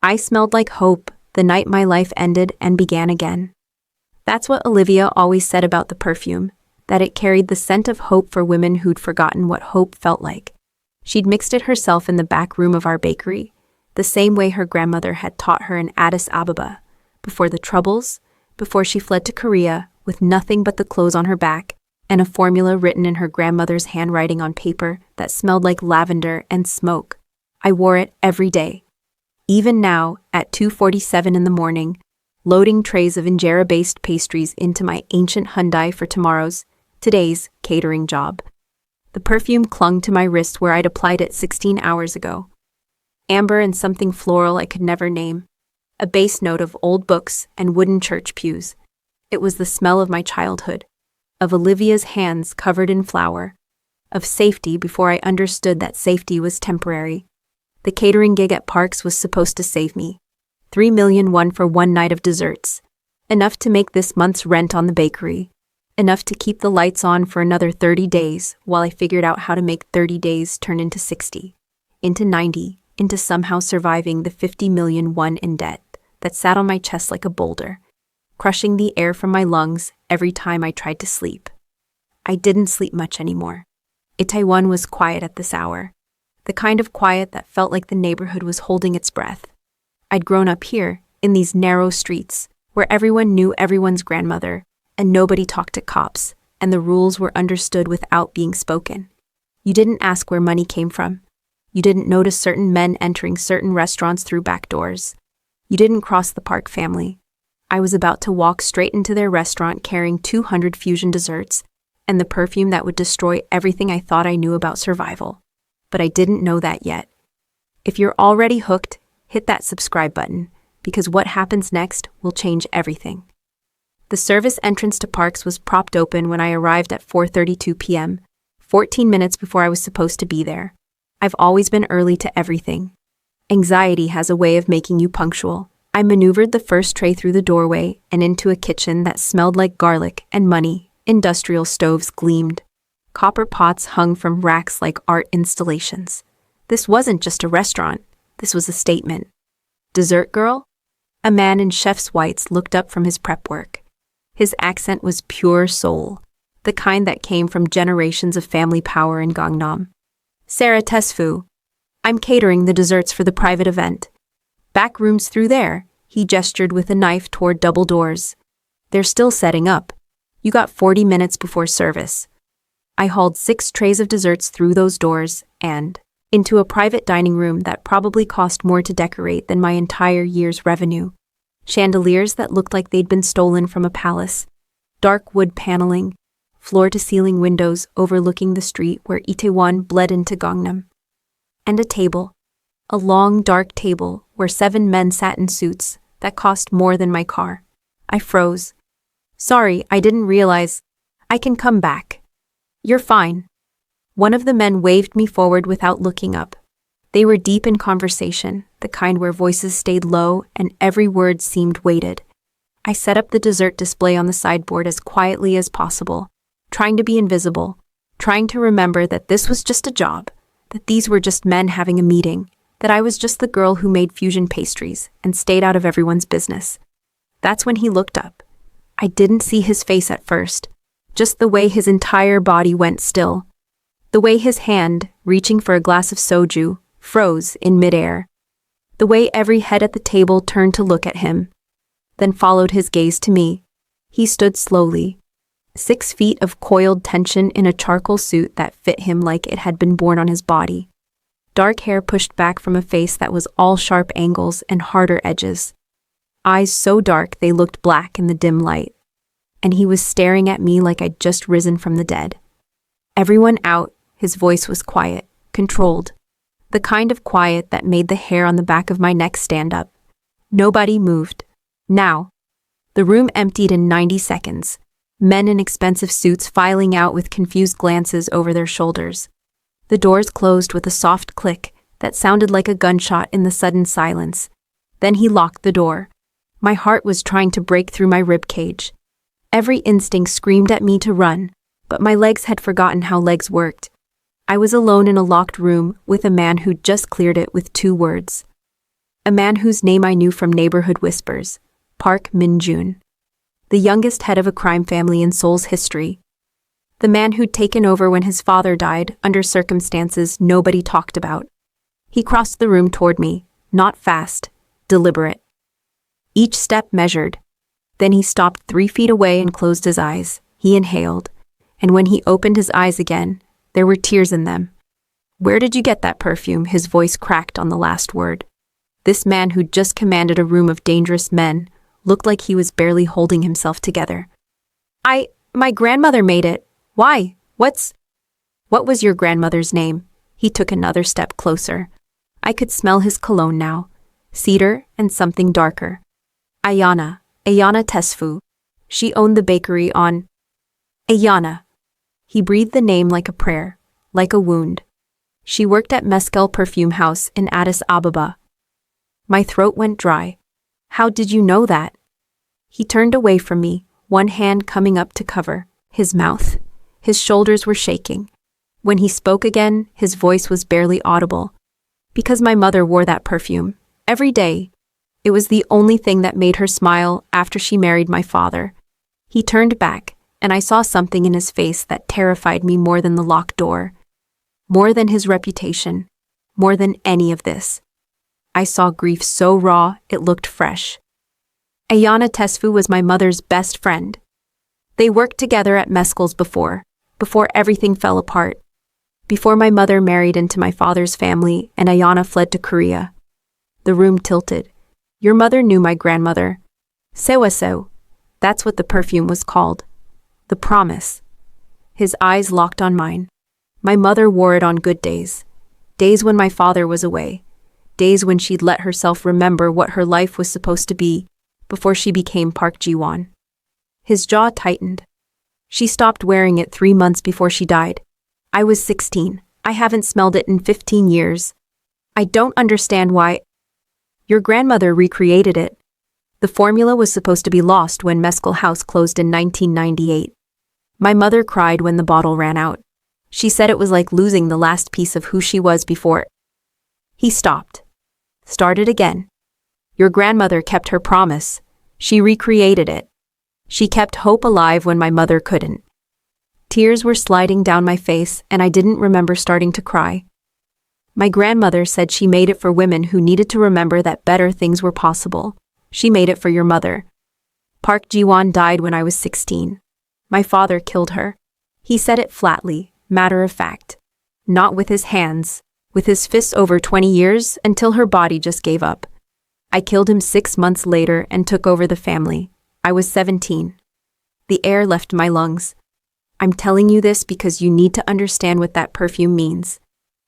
I smelled like hope the night my life ended and began again. That's what Olivia always said about the perfume, that it carried the scent of hope for women who'd forgotten what hope felt like. She'd mixed it herself in the back room of our bakery, the same way her grandmother had taught her in Addis Ababa, before the Troubles, before she fled to Korea with nothing but the clothes on her back and a formula written in her grandmother's handwriting on paper that smelled like lavender and smoke. I wore it every day. Even now, at 2:47 in the morning, loading trays of injera-based pastries into my ancient Hyundai for today's catering job. The perfume clung to my wrist where I'd applied it 16 hours ago. Amber and something floral I could never name. A bass note of old books and wooden church pews. It was the smell of my childhood, of Olivia's hands covered in flour, of safety before I understood that safety was temporary. The catering gig at Parks was supposed to save me. 3 million won for one night of desserts. Enough to make this month's rent on the bakery. Enough to keep the lights on for another 30 days while I figured out how to make 30 days turn into 60, into 90, into somehow surviving the 50 million won in debt that sat on my chest like a boulder, crushing the air from my lungs every time I tried to sleep. I didn't sleep much anymore. Itaewon was quiet at this hour, the kind of quiet that felt like the neighborhood was holding its breath. I'd grown up here, in these narrow streets, where everyone knew everyone's grandmother, and nobody talked to cops, and the rules were understood without being spoken. You didn't ask where money came from. You didn't notice certain men entering certain restaurants through back doors. You didn't cross the Park family. I was about to walk straight into their restaurant carrying 200 fusion desserts and the perfume that would destroy everything I thought I knew about survival. But I didn't know that yet. If you're already hooked, hit that subscribe button, because what happens next will change everything. The service entrance to Parks was propped open when I arrived at 4:32 p.m., 14 minutes before I was supposed to be there. I've always been early to everything. Anxiety has a way of making you punctual. I maneuvered the first tray through the doorway and into a kitchen that smelled like garlic and money. Industrial stoves gleamed. Copper pots hung from racks like art installations. This wasn't just a restaurant. This was a statement. Dessert girl? A man in chef's whites looked up from his prep work. His accent was pure soul, the kind that came from generations of family power in Gangnam. Sarah Tesfu. I'm catering the desserts for the private event. Back rooms through there, he gestured with a knife toward double doors. They're still setting up. You got 40 minutes before service. I hauled 6 trays of desserts through those doors and into a private dining room that probably cost more to decorate than my entire year's revenue. Chandeliers that looked like they'd been stolen from a palace. Dark wood paneling. Floor-to-ceiling windows overlooking the street where Itaewon bled into Gangnam. And a table. A long, dark table where 7 men sat in suits that cost more than my car. I froze. Sorry, I didn't realize. I can come back. You're fine. One of the men waved me forward without looking up. They were deep in conversation, the kind where voices stayed low and every word seemed weighted. I set up the dessert display on the sideboard as quietly as possible, trying to be invisible, trying to remember that this was just a job, that these were just men having a meeting, that I was just the girl who made fusion pastries and stayed out of everyone's business. That's when he looked up. I didn't see his face at first, just the way his entire body went still. The way his hand, reaching for a glass of soju, froze in midair. The way every head at the table turned to look at him, then followed his gaze to me. He stood slowly, 6 feet of coiled tension in a charcoal suit that fit him like it had been born on his body. Dark hair pushed back from a face that was all sharp angles and harder edges. Eyes so dark they looked black in the dim light. And he was staring at me like I'd just risen from the dead. Everyone out, his voice was quiet, controlled. The kind of quiet that made the hair on the back of my neck stand up. Nobody moved. Now. The room emptied in 90 seconds. Men in expensive suits filing out with confused glances over their shoulders. The doors closed with a soft click that sounded like a gunshot in the sudden silence. Then he locked the door. My heart was trying to break through my rib cage. Every instinct screamed at me to run, but my legs had forgotten how legs worked. I was alone in a locked room with a man who'd just cleared it with 2 words. A man whose name I knew from neighborhood whispers, Park Min-joon. The youngest head of a crime family in Seoul's history. The man who'd taken over when his father died under circumstances nobody talked about. He crossed the room toward me, not fast, deliberate. Each step measured. Then he stopped 3 feet away and closed his eyes. He inhaled, and when he opened his eyes again, there were tears in them. "Where did you get that perfume?" His voice cracked on the last word. This man who'd just commanded a room of dangerous men looked like he was barely holding himself together. My grandmother made it. Why? What was your grandmother's name?" He took another step closer. I could smell his cologne now. Cedar and something darker. Ayana Tesfu. She owned the bakery on Ayana. He breathed the name like a prayer, like a wound. She worked at Mescal Perfume House in Addis Ababa. My throat went dry. "How did you know that?" He turned away from me, one hand coming up to cover his mouth. His shoulders were shaking. When he spoke again, his voice was barely audible. "Because my mother wore that perfume. Every day. It was the only thing that made her smile after she married my father." He turned back, and I saw something in his face that terrified me more than the locked door. More than his reputation. More than any of this. I saw grief so raw, it looked fresh. Ayana Tesfu was my mother's best friend. They worked together at Mescal's before everything fell apart. Before my mother married into my father's family and Ayana fled to Korea. The room tilted. "Your mother knew my grandmother. Sewaso. That's what the perfume was called. The promise." His eyes locked on mine. My mother wore it on good days. Days when my father was away. Days when she'd let herself remember what her life was supposed to be before she became Park Ji-won. His jaw tightened. She stopped wearing it 3 months before she died. I was 16. I haven't smelled it in 15 years. I don't understand why. Your grandmother recreated it. The formula was supposed to be lost when Mescal House closed in 1998. My mother cried when the bottle ran out. She said it was like losing the last piece of who she was before. He stopped. Started again. Your grandmother kept her promise. She recreated it. She kept hope alive when my mother couldn't. Tears were sliding down my face, and I didn't remember starting to cry. My grandmother said she made it for women who needed to remember that better things were possible. She made it for your mother. Park Ji-won died when I was 16. My father killed her. He said it flatly, matter of fact. Not with his hands, with his fists over 20 years until her body just gave up. I killed him 6 months later and took over the family. I was 17. The air left my lungs. I'm telling you this because you need to understand what that perfume means.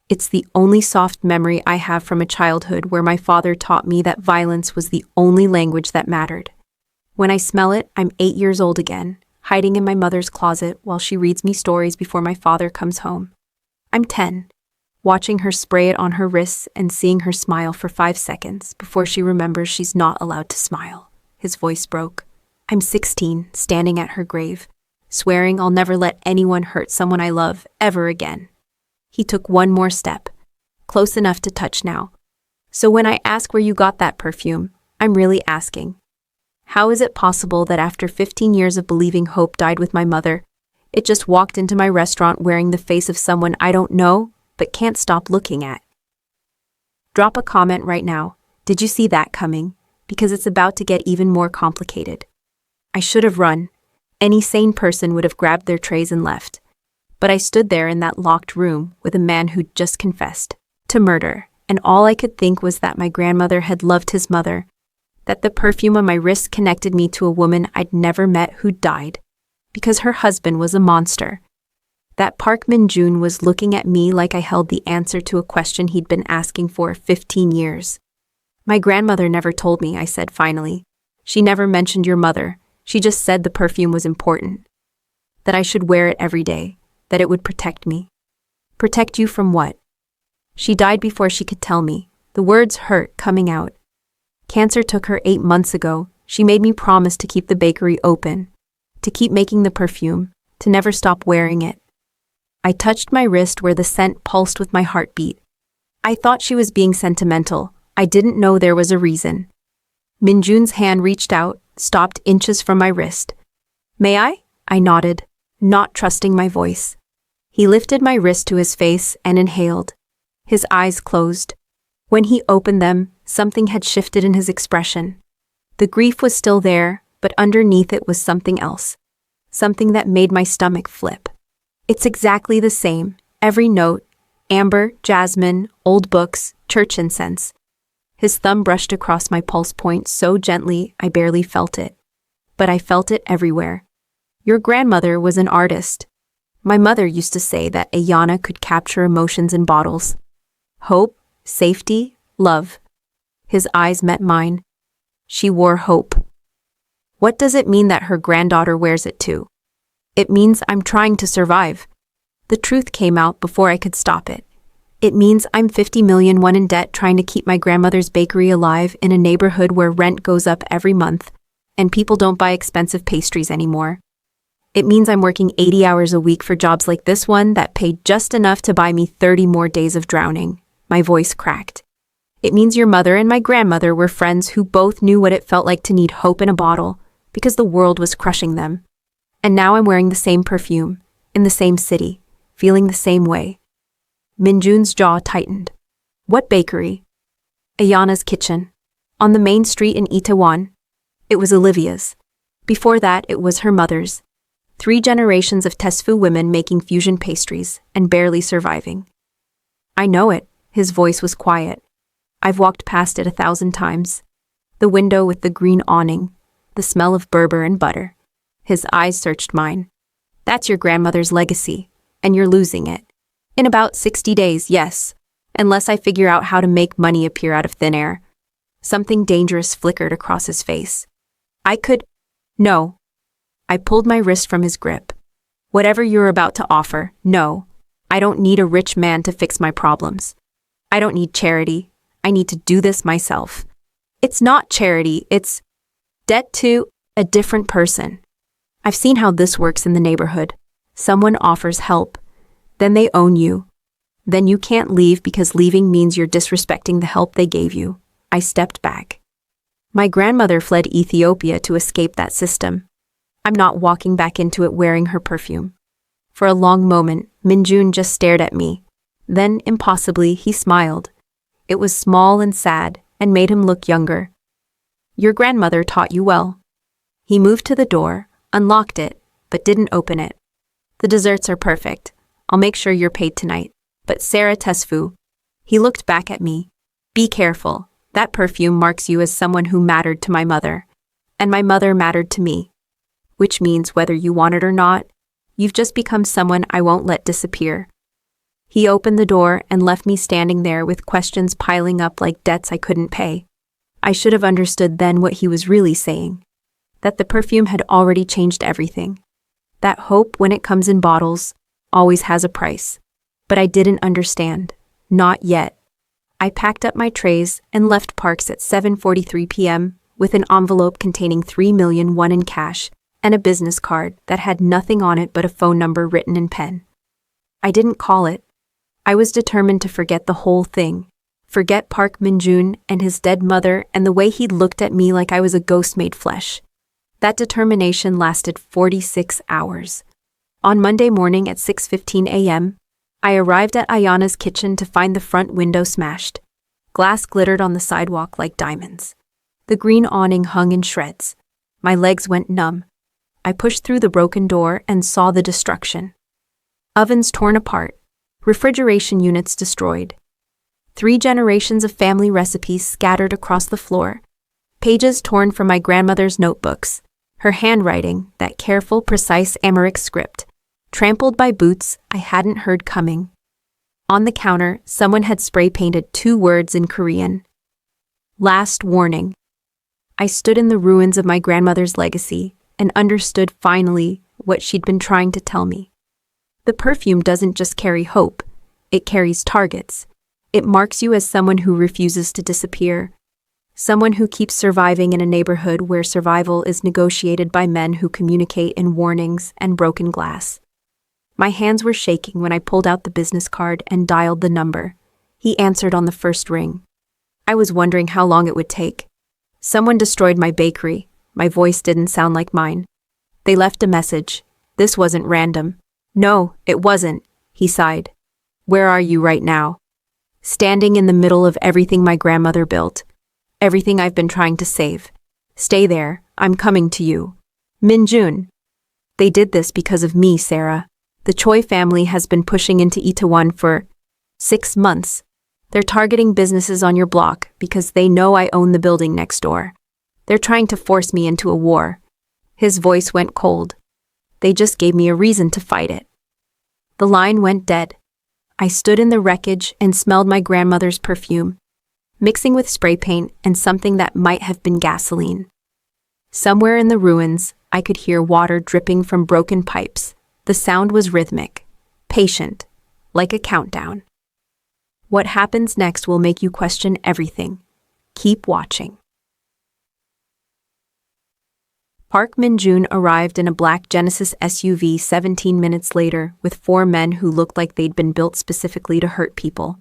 It's the only soft memory I have from a childhood where my father taught me that violence was the only language that mattered. When I smell it, I'm 8 years old again, hiding in my mother's closet while she reads me stories before my father comes home. I'm 10, watching her spray it on her wrists and seeing her smile for 5 seconds before she remembers she's not allowed to smile. His voice broke. I'm 16, standing at her grave, swearing I'll never let anyone hurt someone I love ever again. He took one more step, close enough to touch now. So when I ask where you got that perfume, I'm really asking. How is it possible that after 15 years of believing hope died with my mother, it just walked into my restaurant wearing the face of someone I don't know, but can't stop looking at? Drop a comment right now. Did you see that coming? Because it's about to get even more complicated. I should have run. Any sane person would have grabbed their trays and left. But I stood there in that locked room with a man who'd just confessed to murder, and all I could think was that my grandmother had loved his mother, that the perfume on my wrist connected me to a woman I'd never met who'd died, because her husband was a monster. That Park Min-joon was looking at me like I held the answer to a question he'd been asking for 15 years. My grandmother never told me, I said finally. She never mentioned your mother. She just said the perfume was important. That I should wear it every day. That it would protect me. Protect you from what? She died before she could tell me. The words hurt coming out. Cancer took her 8 months ago. She made me promise to keep the bakery open, to keep making the perfume, to never stop wearing it. I touched my wrist where the scent pulsed with my heartbeat. I thought she was being sentimental, I didn't know there was a reason. Minjun's hand reached out, stopped inches from my wrist. May I? I nodded, not trusting my voice. He lifted my wrist to his face and inhaled. His eyes closed. When he opened them, something had shifted in his expression. The grief was still there, but underneath it was something else. Something that made my stomach flip. It's exactly the same, every note, amber, jasmine, old books, church incense. His thumb brushed across my pulse point so gently I barely felt it. But I felt it everywhere. Your grandmother was an artist. My mother used to say that Ayana could capture emotions in bottles. Hope, safety, love. His eyes met mine. She wore hope. What does it mean that her granddaughter wears it too? It means I'm trying to survive. The truth came out before I could stop it. It means I'm 50 million in debt trying to keep my grandmother's bakery alive in a neighborhood where rent goes up every month and people don't buy expensive pastries anymore. It means I'm working 80 hours a week for jobs like this one that paid just enough to buy me 30 more days of drowning. My voice cracked. It means your mother and my grandmother were friends who both knew what it felt like to need hope in a bottle because the world was crushing them. And now I'm wearing the same perfume, in the same city, feeling the same way. Minjun's jaw tightened. What bakery? Ayana's kitchen. On the main street in Itaewon. It was Olivia's. Before that, it was her mother's. 3 generations of Tesfu women making fusion pastries and barely surviving. I know it. His voice was quiet. I've walked past it 1,000 times. The window with the green awning, the smell of Berber and butter. His eyes searched mine. That's your grandmother's legacy, and you're losing it. In about 60 days, yes, unless I figure out how to make money appear out of thin air. Something dangerous flickered across his face. No. I pulled my wrist from his grip. Whatever you're about to offer, no. I don't need a rich man to fix my problems. I don't need charity. I need to do this myself. It's not charity, it's debt to a different person. I've seen how this works in the neighborhood. Someone offers help. Then they own you. Then you can't leave because leaving means you're disrespecting the help they gave you. I stepped back. My grandmother fled Ethiopia to escape that system. I'm not walking back into it wearing her perfume. For a long moment, Minjun just stared at me. Then, impossibly, he smiled. It was small and sad, and made him look younger. Your grandmother taught you well. He moved to the door, unlocked it, but didn't open it. The desserts are perfect. I'll make sure you're paid tonight. But Sarah Tesfu. He looked back at me. Be careful. That perfume marks you as someone who mattered to my mother. And my mother mattered to me. Which means whether you want it or not, you've just become someone I won't let disappear. He opened the door and left me standing there with questions piling up like debts I couldn't pay. I should have understood then what he was really saying. That the perfume had already changed everything. That hope, when it comes in bottles, always has a price. But I didn't understand. Not yet. I packed up my trays and left Parks at 7:43 p.m. with an envelope containing 3 million in cash and a business card that had nothing on it but a phone number written in pen. I didn't call it. I was determined to forget the whole thing. Forget Park Minjun and his dead mother and the way he'd looked at me like I was a ghost made flesh. That determination lasted 46 hours. On Monday morning at 6:15 a.m., I arrived at Ayana's kitchen to find the front window smashed. Glass glittered on the sidewalk like diamonds. The green awning hung in shreds. My legs went numb. I pushed through the broken door and saw the destruction. Ovens torn apart. Refrigeration units destroyed. 3 generations of family recipes scattered across the floor. Pages torn from my grandmother's notebooks. Her handwriting, that careful, precise Amharic script, trampled by boots I hadn't heard coming. On the counter, someone had spray-painted 2 words in Korean. Last warning. I stood in the ruins of my grandmother's legacy and understood finally what she'd been trying to tell me. The perfume doesn't just carry hope, it carries targets. It marks you as someone who refuses to disappear, someone who keeps surviving in a neighborhood where survival is negotiated by men who communicate in warnings and broken glass. My hands were shaking when I pulled out the business card and dialed the number. He answered on the first ring. I was wondering how long it would take. Someone destroyed my bakery. My voice didn't sound like mine. They left a message. This wasn't random. No, it wasn't, he sighed. Where are you right now? Standing in the middle of everything my grandmother built. Everything I've been trying to save. Stay there, I'm coming to you. Minjun. They did this because of me, Sarah. The Choi family has been pushing into Itaewon for 6 months. They're targeting businesses on your block because they know I own the building next door. They're trying to force me into a war. His voice went cold. They just gave me a reason to fight it. The line went dead. I stood in the wreckage and smelled my grandmother's perfume, mixing with spray paint and something that might have been gasoline. Somewhere in the ruins, I could hear water dripping from broken pipes. The sound was rhythmic, patient, like a countdown. What happens next will make you question everything. Keep watching. Park Min-jun arrived in a black Genesis SUV 17 minutes later with 4 men who looked like they'd been built specifically to hurt people.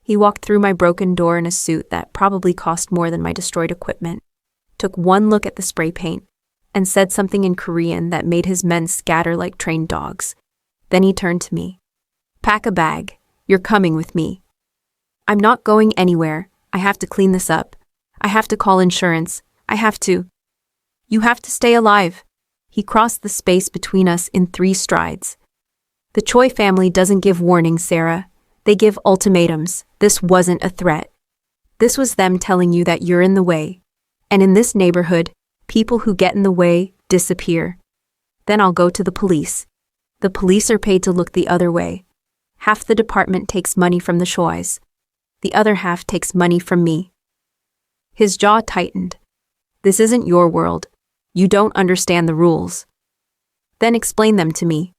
He walked through my broken door in a suit that probably cost more than my destroyed equipment, took one look at the spray paint, and said something in Korean that made his men scatter like trained dogs. Then he turned to me. Pack a bag. You're coming with me. I'm not going anywhere. I have to clean this up. I have to call insurance. I have to. You have to stay alive. He crossed the space between us in 3 strides. The Choi family doesn't give warnings, Sarah. They give ultimatums. This wasn't a threat. This was them telling you that you're in the way. And in this neighborhood, people who get in the way disappear. Then I'll go to the police. The police are paid to look the other way. Half the department takes money from the Chois. The other half takes money from me. His jaw tightened. This isn't your world. You don't understand the rules. Then explain them to me.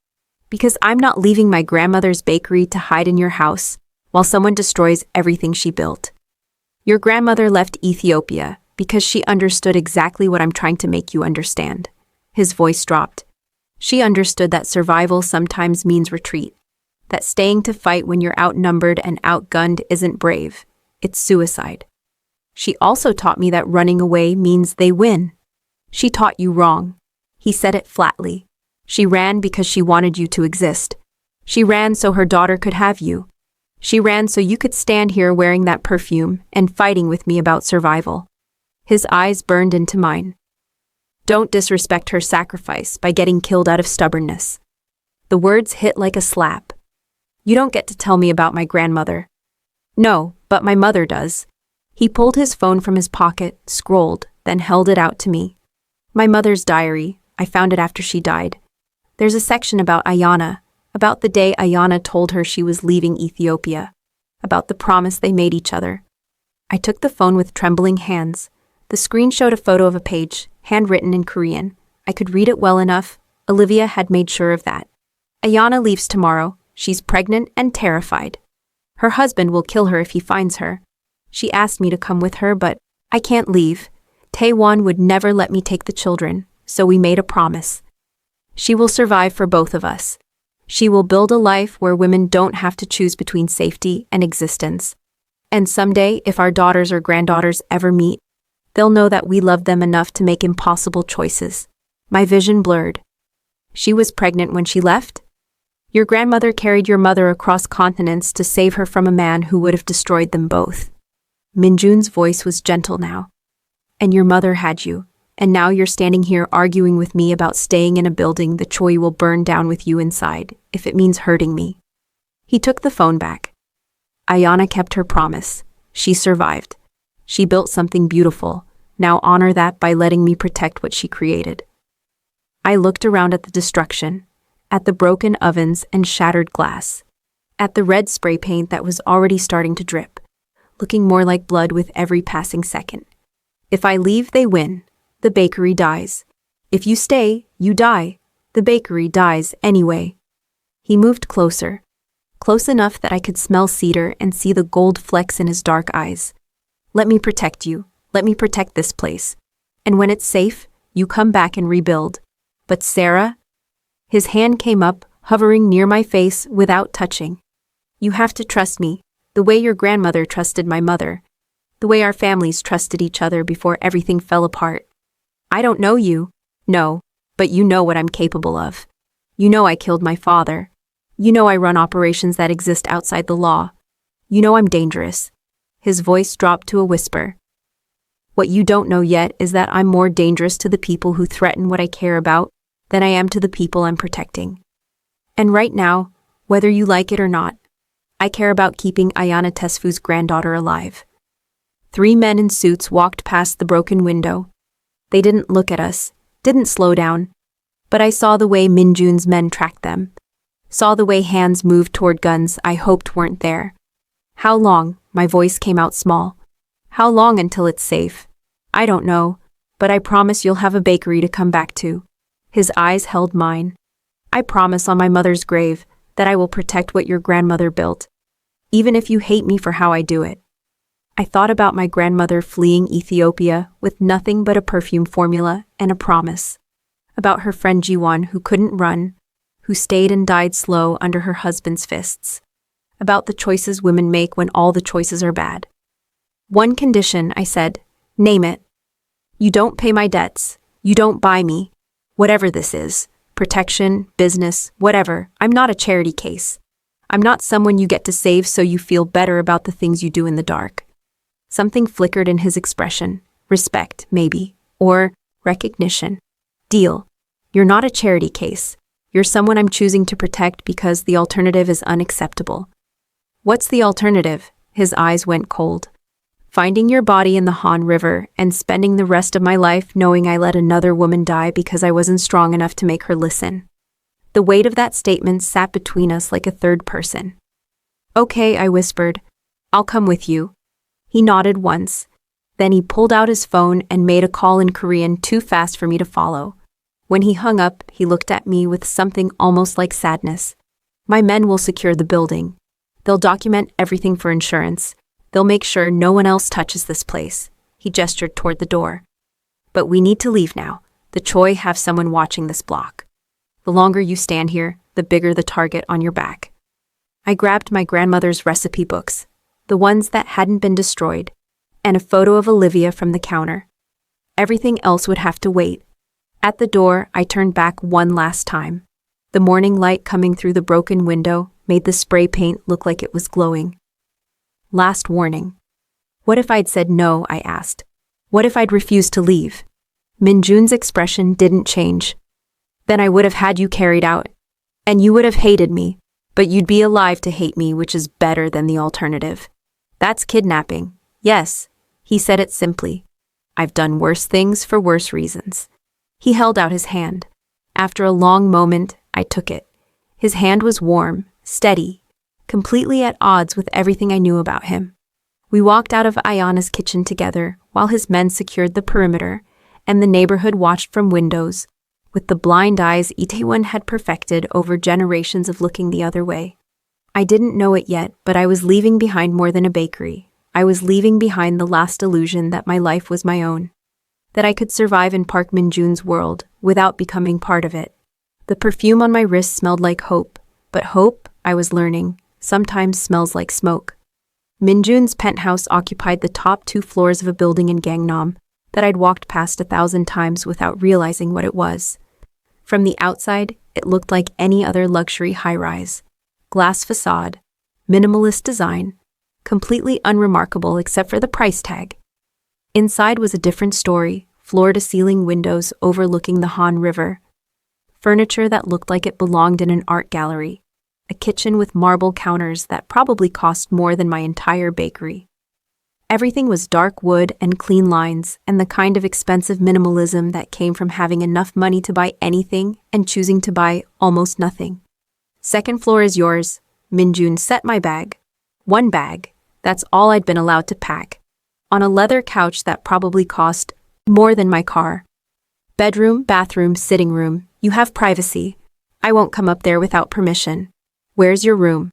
Because I'm not leaving my grandmother's bakery to hide in your house while someone destroys everything she built. Your grandmother left Ethiopia because she understood exactly what I'm trying to make you understand. His voice dropped. She understood that survival sometimes means retreat. That staying to fight when you're outnumbered and outgunned isn't brave. It's suicide. She also taught me that running away means they win. She taught you wrong. He said it flatly. She ran because she wanted you to exist. She ran so her daughter could have you. She ran so you could stand here wearing that perfume and fighting with me about survival. His eyes burned into mine. Don't disrespect her sacrifice by getting killed out of stubbornness. The words hit like a slap. You don't get to tell me about my grandmother. No, but my mother does. He pulled his phone from his pocket, scrolled, then held it out to me. My mother's diary. I found it after she died. There's a section about Ayana, about the day Ayana told her she was leaving Ethiopia, about the promise they made each other. I took the phone with trembling hands. The screen showed a photo of a page, handwritten in Korean. I could read it well enough. Olivia had made sure of that. Ayana leaves tomorrow. She's pregnant and terrified. Her husband will kill her if he finds her. She asked me to come with her, but I can't leave. Taewon would never let me take the children, so we made a promise. She will survive for both of us. She will build a life where women don't have to choose between safety and existence. And someday, if our daughters or granddaughters ever meet, they'll know that we loved them enough to make impossible choices. My vision blurred. She was pregnant when she left? Your grandmother carried your mother across continents to save her from a man who would have destroyed them both. Minjun's voice was gentle now. And your mother had you, and now you're standing here arguing with me about staying in a building the Choi will burn down with you inside, if it means hurting me. He took the phone back. Ayana kept her promise. She survived. She built something beautiful. Now honor that by letting me protect what she created. I looked around at the destruction, at the broken ovens and shattered glass, at the red spray paint that was already starting to drip, looking more like blood with every passing second. If I leave, they win. The bakery dies. If you stay, you die. The bakery dies anyway. He moved closer, close enough that I could smell cedar and see the gold flecks in his dark eyes. Let me protect you. Let me protect this place. And when it's safe, you come back and rebuild. But Sarah? His hand came up, hovering near my face without touching. You have to trust me, the way your grandmother trusted my mother. The way our families trusted each other before everything fell apart. I don't know you. No, but you know what I'm capable of. You know I killed my father. You know I run operations that exist outside the law. You know I'm dangerous. His voice dropped to a whisper. What you don't know yet is that I'm more dangerous to the people who threaten what I care about than I am to the people I'm protecting. And right now, whether you like it or not, I care about keeping Ayana Tesfu's granddaughter alive. 3 men in suits walked past the broken window. They didn't look at us, didn't slow down, but I saw the way Minjun's men tracked them, saw the way hands moved toward guns I hoped weren't there. How long? My voice came out small. How long until it's safe? I don't know, but I promise you'll have a bakery to come back to. His eyes held mine. I promise on my mother's grave that I will protect what your grandmother built, even if you hate me for how I do it. I thought about my grandmother fleeing Ethiopia with nothing but a perfume formula and a promise. About her friend Jiwon who couldn't run, who stayed and died slow under her husband's fists. About the choices women make when all the choices are bad. One condition, I said, name it. You don't pay my debts. You don't buy me. Whatever this is, protection, business, whatever, I'm not a charity case. I'm not someone you get to save so you feel better about the things you do in the dark. Something flickered in his expression. Respect, maybe. Or recognition. Deal. You're not a charity case. You're someone I'm choosing to protect because the alternative is unacceptable. What's the alternative? His eyes went cold. Finding your body in the Han River and spending the rest of my life knowing I let another woman die because I wasn't strong enough to make her listen. The weight of that statement sat between us like a third person. Okay, I whispered. I'll come with you. He nodded once. Then he pulled out his phone and made a call in Korean too fast for me to follow. When he hung up, he looked at me with something almost like sadness. My men will secure the building. They'll document everything for insurance. They'll make sure no one else touches this place. He gestured toward the door. But we need to leave now. The Choi have someone watching this block. The longer you stand here, the bigger the target on your back. I grabbed my grandmother's recipe books, the ones that hadn't been destroyed, and a photo of Olivia from the counter. Everything else would have to wait. At the door, I turned back one last time. The morning light coming through the broken window made the spray paint look like it was glowing. Last warning. What if I'd said no, I asked. What if I'd refused to leave? Minjun's expression didn't change. Then I would have had you carried out. And you would have hated me, but you'd be alive to hate me, which is better than the alternative. That's kidnapping. Yes, he said it simply. I've done worse things for worse reasons. He held out his hand. After a long moment, I took it. His hand was warm, steady, completely at odds with everything I knew about him. We walked out of Ayana's kitchen together while his men secured the perimeter, and the neighborhood watched from windows, with the blind eyes Itaewon had perfected over generations of looking the other way. I didn't know it yet, but I was leaving behind more than a bakery. I was leaving behind the last illusion that my life was my own, that I could survive in Park Min-jun's world without becoming part of it. The perfume on my wrist smelled like hope, but hope, I was learning, sometimes smells like smoke. Min-jun's penthouse occupied the top 2 floors of a building in Gangnam that I'd walked past 1,000 times without realizing what it was. From the outside, it looked like any other luxury high-rise. Glass facade, minimalist design, completely unremarkable except for the price tag. Inside was a different story, floor-to-ceiling windows overlooking the Han River, furniture that looked like it belonged in an art gallery, a kitchen with marble counters that probably cost more than my entire bakery. Everything was dark wood and clean lines and the kind of expensive minimalism that came from having enough money to buy anything and choosing to buy almost nothing. Second floor is yours. Min-jun set my bag. 1 bag. That's all I'd been allowed to pack. On a leather couch that probably cost more than my car. Bedroom, bathroom, sitting room. You have privacy. I won't come up there without permission. Where's your room?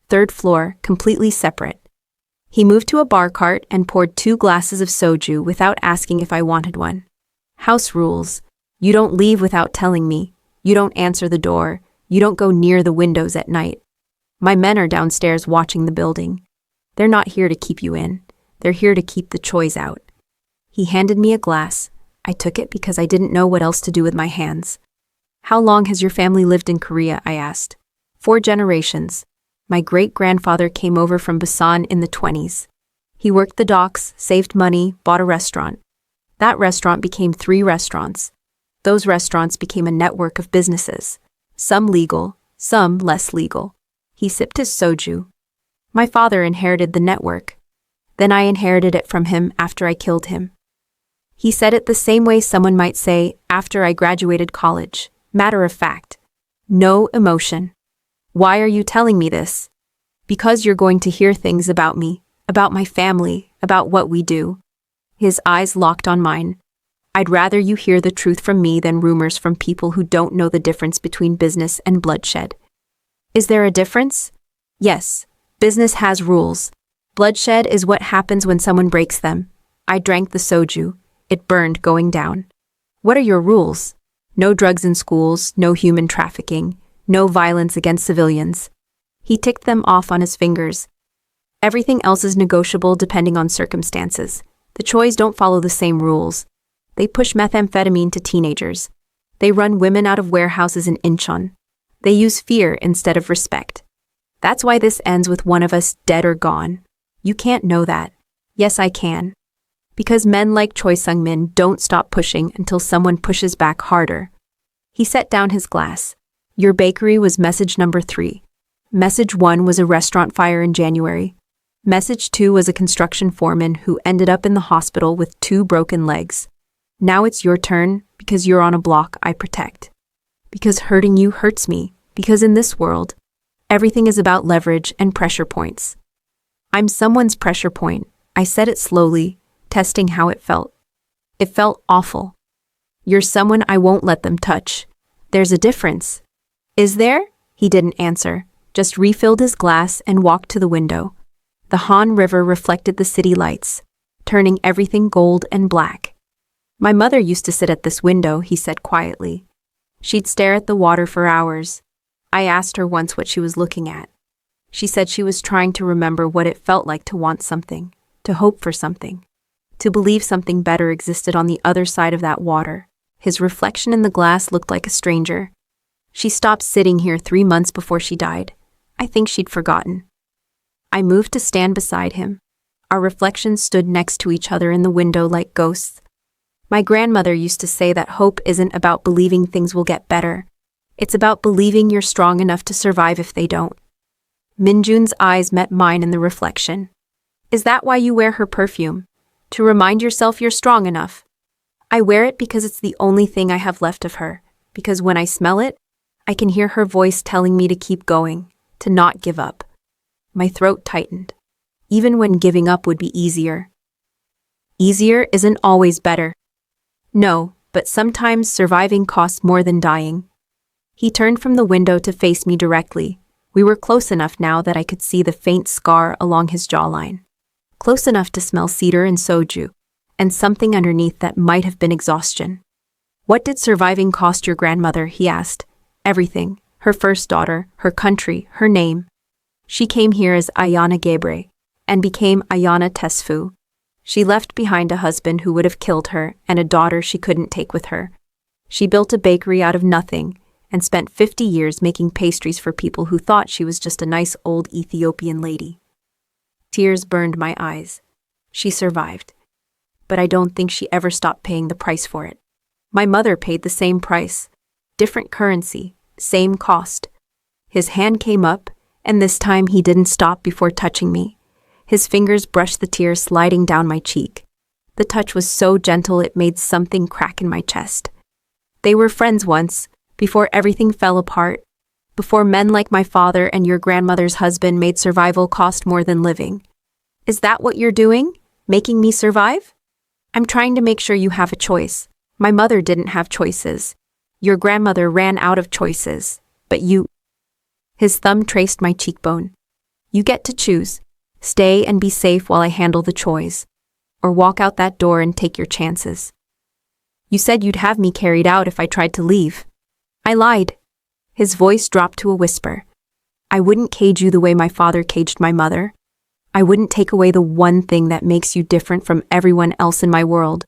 3rd floor, completely separate. He moved to a bar cart and poured 2 glasses of soju without asking if I wanted one. House rules. You don't leave without telling me. You don't answer the door. You don't go near the windows at night. My men are downstairs watching the building. They're not here to keep you in. They're here to keep the choi's out. He handed me a glass. I took it because I didn't know what else to do with my hands. How long has your family lived in Korea? I asked. 4 generations. My great-grandfather came over from Busan in the 20s. He worked the docks, saved money, bought a restaurant. That restaurant became 3 restaurants. Those restaurants became a network of businesses. Some legal, some less legal. He sipped his soju. My father inherited the network. Then I inherited it from him after I killed him. He said it the same way someone might say after I graduated college. Matter of fact. No emotion. Why are you telling me this? Because you're going to hear things about me, about my family, about what we do. His eyes locked on mine. I'd rather you hear the truth from me than rumors from people who don't know the difference between business and bloodshed. Is there a difference? Yes. Business has rules. Bloodshed is what happens when someone breaks them. I drank the soju. It burned going down. What are your rules? No drugs in schools, no human trafficking, no violence against civilians. He ticked them off on his fingers. Everything else is negotiable depending on circumstances. The choi's don't follow the same rules. They push methamphetamine to teenagers. They run women out of warehouses in Incheon. They use fear instead of respect. That's why this ends with one of us dead or gone. You can't know that. Yes, I can. Because men like Choi Sung-min don't stop pushing until someone pushes back harder. He set down his glass. Your bakery was message number 3. Message 1 was a restaurant fire in January. Message 2 was a construction foreman who ended up in the hospital with 2 broken legs. Now it's your turn because you're on a block I protect. Because hurting you hurts me. Because in this world, everything is about leverage and pressure points. I'm someone's pressure point. I said it slowly, testing how it felt. It felt awful. You're someone I won't let them touch. There's a difference. Is there? He didn't answer, just refilled his glass and walked to the window. The Han River reflected the city lights, turning everything gold and black. My mother used to sit at this window, he said quietly. She'd stare at the water for hours. I asked her once what she was looking at. She said she was trying to remember what it felt like to want something, to hope for something, to believe something better existed on the other side of that water. His reflection in the glass looked like a stranger. She stopped sitting here 3 months before she died. I think she'd forgotten. I moved to stand beside him. Our reflections stood next to each other in the window like ghosts. My grandmother used to say that hope isn't about believing things will get better. It's about believing you're strong enough to survive if they don't. Minjun's eyes met mine in the reflection. Is that why you wear her perfume? To remind yourself you're strong enough? I wear it because it's the only thing I have left of her, because when I smell it, I can hear her voice telling me to keep going, to not give up. My throat tightened. Even when giving up would be easier. Easier isn't always better. No, but sometimes surviving costs more than dying. He turned from the window to face me directly. We were close enough now that I could see the faint scar along his jawline. Close enough to smell cedar and soju, and something underneath that might have been exhaustion. What did surviving cost your grandmother? He asked. Everything. Her first daughter, her country, her name. She came here as Ayana Gebre, and became Ayana Tesfu. She left behind a husband who would have killed her and a daughter she couldn't take with her. She built a bakery out of nothing and spent 50 years making pastries for people who thought she was just a nice old Ethiopian lady. Tears burned my eyes. She survived. But I don't think she ever stopped paying the price for it. My mother paid the same price. Different currency, same cost. His hand came up, and this time he didn't stop before touching me. His fingers brushed the tears sliding down my cheek. The touch was so gentle it made something crack in my chest. They were friends once, before everything fell apart, before men like my father and your grandmother's husband made survival cost more than living. Is that what you're doing? Making me survive? I'm trying to make sure you have a choice. My mother didn't have choices. Your grandmother ran out of choices. But you... His thumb traced my cheekbone. You get to choose. Stay and be safe while I handle the choice. Or walk out that door and take your chances. You said you'd have me carried out if I tried to leave. I lied. His voice dropped to a whisper. I wouldn't cage you the way my father caged my mother. I wouldn't take away the one thing that makes you different from everyone else in my world.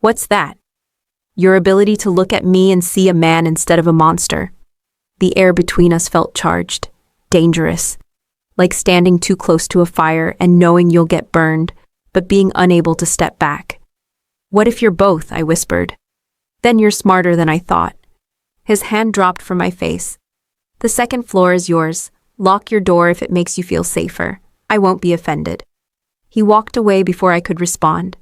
What's that? Your ability to look at me and see a man instead of a monster. The air between us felt charged, dangerous, like standing too close to a fire and knowing you'll get burned, but being unable to step back. What if you're both? I whispered. Then you're smarter than I thought. His hand dropped from my face. The second floor is yours. Lock your door if it makes you feel safer. I won't be offended. He walked away before I could respond.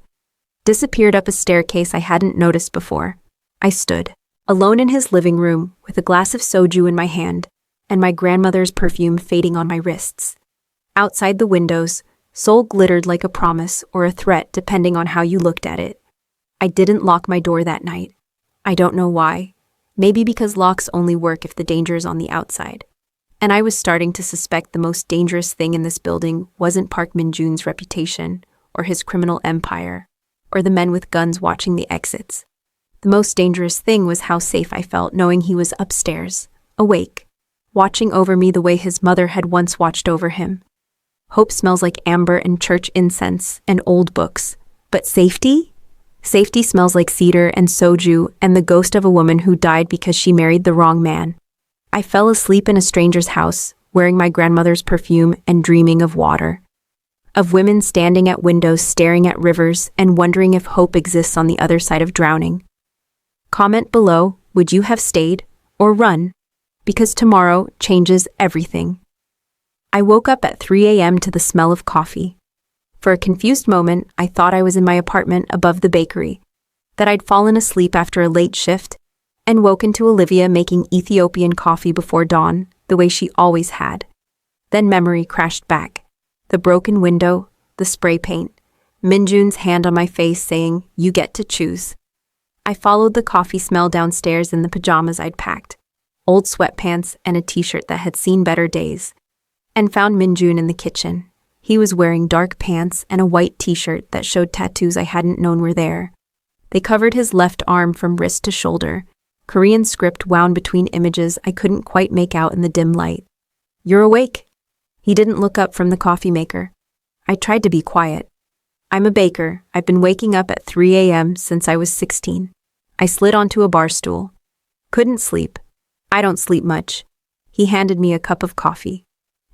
Disappeared up a staircase I hadn't noticed before. I stood, alone in his living room, with a glass of soju in my hand, and my grandmother's perfume fading on my wrists. Outside the windows, Seoul glittered like a promise or a threat depending on how you looked at it. I didn't lock my door that night. I don't know why. Maybe because locks only work if the danger is on the outside. And I was starting to suspect the most dangerous thing in this building wasn't Park Min-jun's reputation, or his criminal empire, or the men with guns watching the exits. The most dangerous thing was how safe I felt knowing he was upstairs, awake, watching over me the way his mother had once watched over him. Hope smells like amber and church incense and old books. But safety? Safety smells like cedar and soju and the ghost of a woman who died because she married the wrong man. I fell asleep in a stranger's house, wearing my grandmother's perfume and dreaming of water. Of women standing at windows staring at rivers and wondering if hope exists on the other side of drowning. Comment below, would you have stayed or run? Because tomorrow changes everything. I woke up at 3 a.m. to the smell of coffee. For a confused moment, I thought I was in my apartment above the bakery, that I'd fallen asleep after a late shift, and woken to Olivia making Ethiopian coffee before dawn, the way she always had. Then memory crashed back. The broken window, the spray paint, Min-jun's hand on my face saying, "You get to choose." I followed the coffee smell downstairs in the pajamas I'd packed, old sweatpants and a t-shirt that had seen better days, and found Min-jun in the kitchen. He was wearing dark pants and a white t-shirt that showed tattoos I hadn't known were there. They covered his left arm from wrist to shoulder, Korean script wound between images I couldn't quite make out in the dim light. "You're awake." He didn't look up from the coffee maker. I tried to be quiet. "I'm a baker. I've been waking up at 3 a.m. since I was 16. I slid onto a bar stool. Couldn't sleep. I don't sleep much. He handed me a cup of coffee.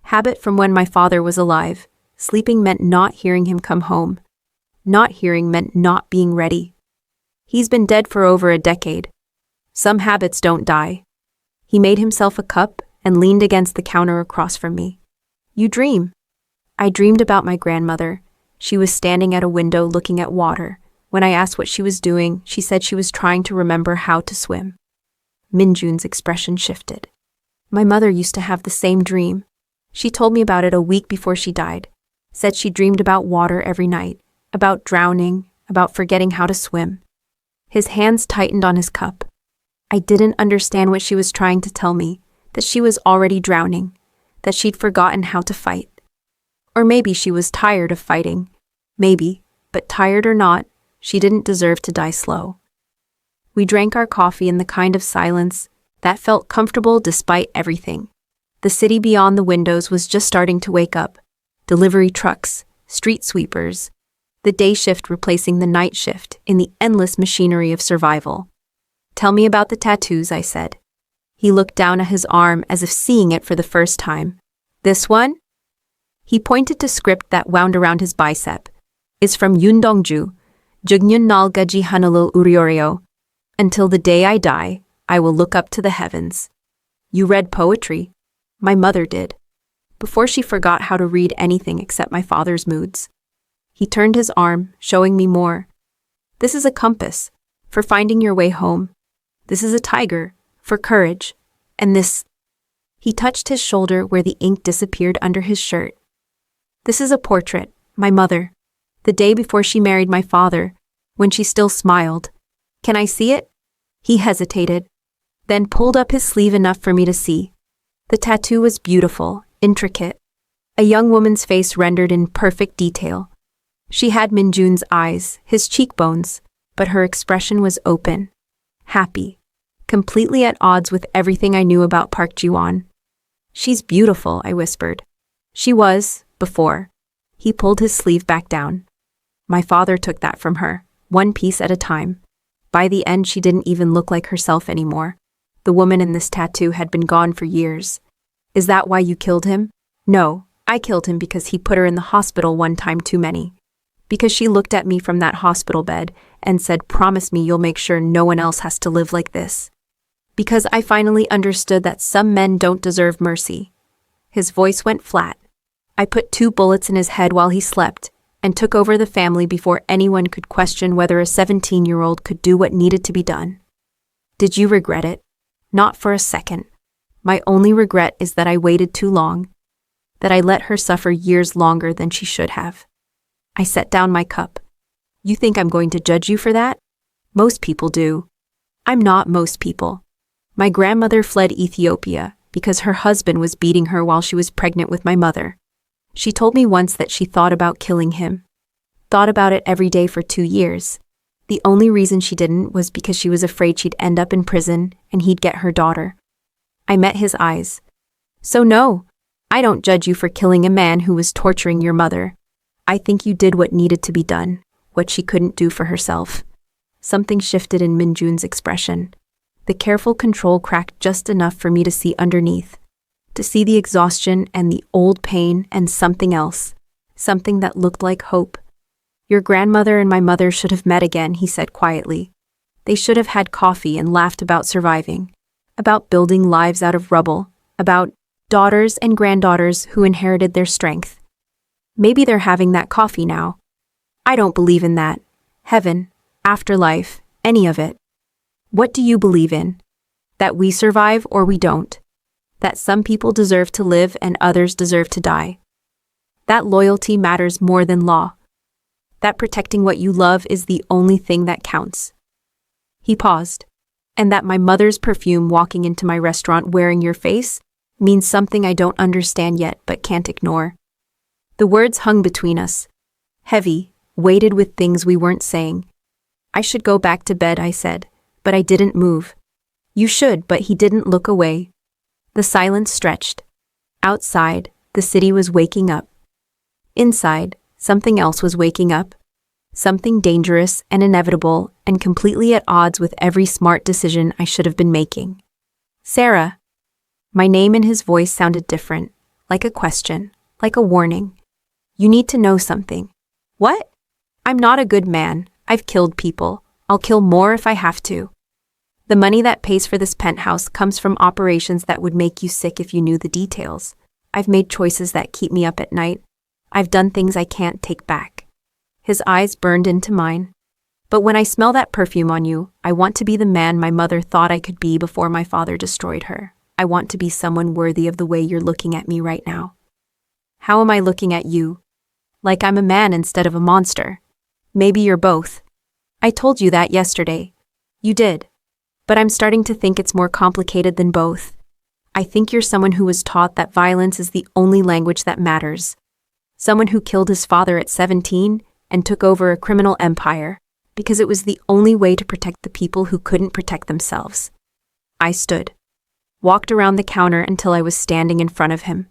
Habit from when my father was alive. Sleeping meant not hearing him come home. Not hearing meant not being ready. He's been dead for over a decade. Some habits don't die. He made himself a cup and leaned against the counter across from me. "You dream." I dreamed about my grandmother. She was standing at a window looking at water. When I asked what she was doing, she said she was trying to remember how to swim. Min-jun's expression shifted. My mother used to have the same dream. She told me about it a week before she died. Said she dreamed about water every night, about drowning, about forgetting how to swim. His hands tightened on his cup. I didn't understand what she was trying to tell me, that she was already drowning, that she'd forgotten how to fight. Or maybe she was tired of fighting. Maybe, but tired or not, she didn't deserve to die slow. We drank our coffee in the kind of silence that felt comfortable despite everything. The city beyond the windows was just starting to wake up. Delivery trucks, street sweepers, the day shift replacing the night shift in the endless machinery of survival. "Tell me about the tattoos," I said. He looked down at his arm as if seeing it for the first time. "This one?" He pointed to script that wound around his bicep. "Is from Yoon Dong-ju, Jugnyun Nalgaji Hanalul Uryoryo. Until the day I die, I will look up to the heavens." You read poetry. My mother did. Before she forgot how to read anything except my father's moods. He turned his arm, showing me more. "This is a compass, for finding your way home. This is a tiger, for courage. And this..." He touched his shoulder where the ink disappeared under his shirt. "This is a portrait, my mother. The day before she married my father, when she still smiled. Can I see it?" He hesitated, then pulled up his sleeve enough for me to see. The tattoo was beautiful, intricate. A young woman's face rendered in perfect detail. She had Min-jun's eyes, his cheekbones, but her expression was open, happy, completely at odds with everything I knew about Park Ji-won. "She's beautiful," I whispered. She was, before. He pulled his sleeve back down. My father took that from her, one piece at a time. By the end, she didn't even look like herself anymore. The woman in this tattoo had been gone for years. Is that why you killed him? No, I killed him because he put her in the hospital one time too many. Because she looked at me from that hospital bed and said, "Promise me you'll make sure no one else has to live like this." Because I finally understood that some men don't deserve mercy. His voice went flat. I put 2 bullets in his head while he slept and took over the family before anyone could question whether a 17-year-old could do what needed to be done. Did you regret it? Not for a second. My only regret is that I waited too long, that I let her suffer years longer than she should have. I set down my cup. You think I'm going to judge you for that? Most people do. I'm not most people. My grandmother fled Ethiopia because her husband was beating her while she was pregnant with my mother. She told me once that she thought about killing him. Thought about it every day for 2 years. The only reason she didn't was because she was afraid she'd end up in prison and he'd get her daughter. I met his eyes. So no, I don't judge you for killing a man who was torturing your mother. I think you did what needed to be done, what she couldn't do for herself. Something shifted in Minjun's expression. The careful control cracked just enough for me to see underneath. To see the exhaustion and the old pain and something else. Something that looked like hope. Your grandmother and my mother should have met again, he said quietly. They should have had coffee and laughed about surviving. About building lives out of rubble. About daughters and granddaughters who inherited their strength. Maybe they're having that coffee now. I don't believe in that. Heaven, afterlife, any of it. What do you believe in? That we survive or we don't? That some people deserve to live and others deserve to die? That loyalty matters more than law? That protecting what you love is the only thing that counts? He paused. And that my mother's perfume walking into my restaurant wearing your face means something I don't understand yet but can't ignore. The words hung between us. Heavy, weighted with things we weren't saying. I should go back to bed, I said, but I didn't move. You should, but he didn't look away. The silence stretched. Outside, the city was waking up. Inside, something else was waking up. Something dangerous and inevitable and completely at odds with every smart decision I should have been making. Sarah. My name in his voice sounded different, like a question, like a warning. You need to know something. What? I'm not a good man. I've killed people. I'll kill more if I have to. The money that pays for this penthouse comes from operations that would make you sick if you knew the details. I've made choices that keep me up at night. I've done things I can't take back. His eyes burned into mine. But when I smell that perfume on you, I want to be the man my mother thought I could be before my father destroyed her. I want to be someone worthy of the way you're looking at me right now. How am I looking at you? Like I'm a man instead of a monster. Maybe you're both. I told you that yesterday. You did. But I'm starting to think it's more complicated than both. I think you're someone who was taught that violence is the only language that matters. Someone who killed his father at 17 and took over a criminal empire because it was the only way to protect the people who couldn't protect themselves. I stood, walked around the counter until I was standing in front of him,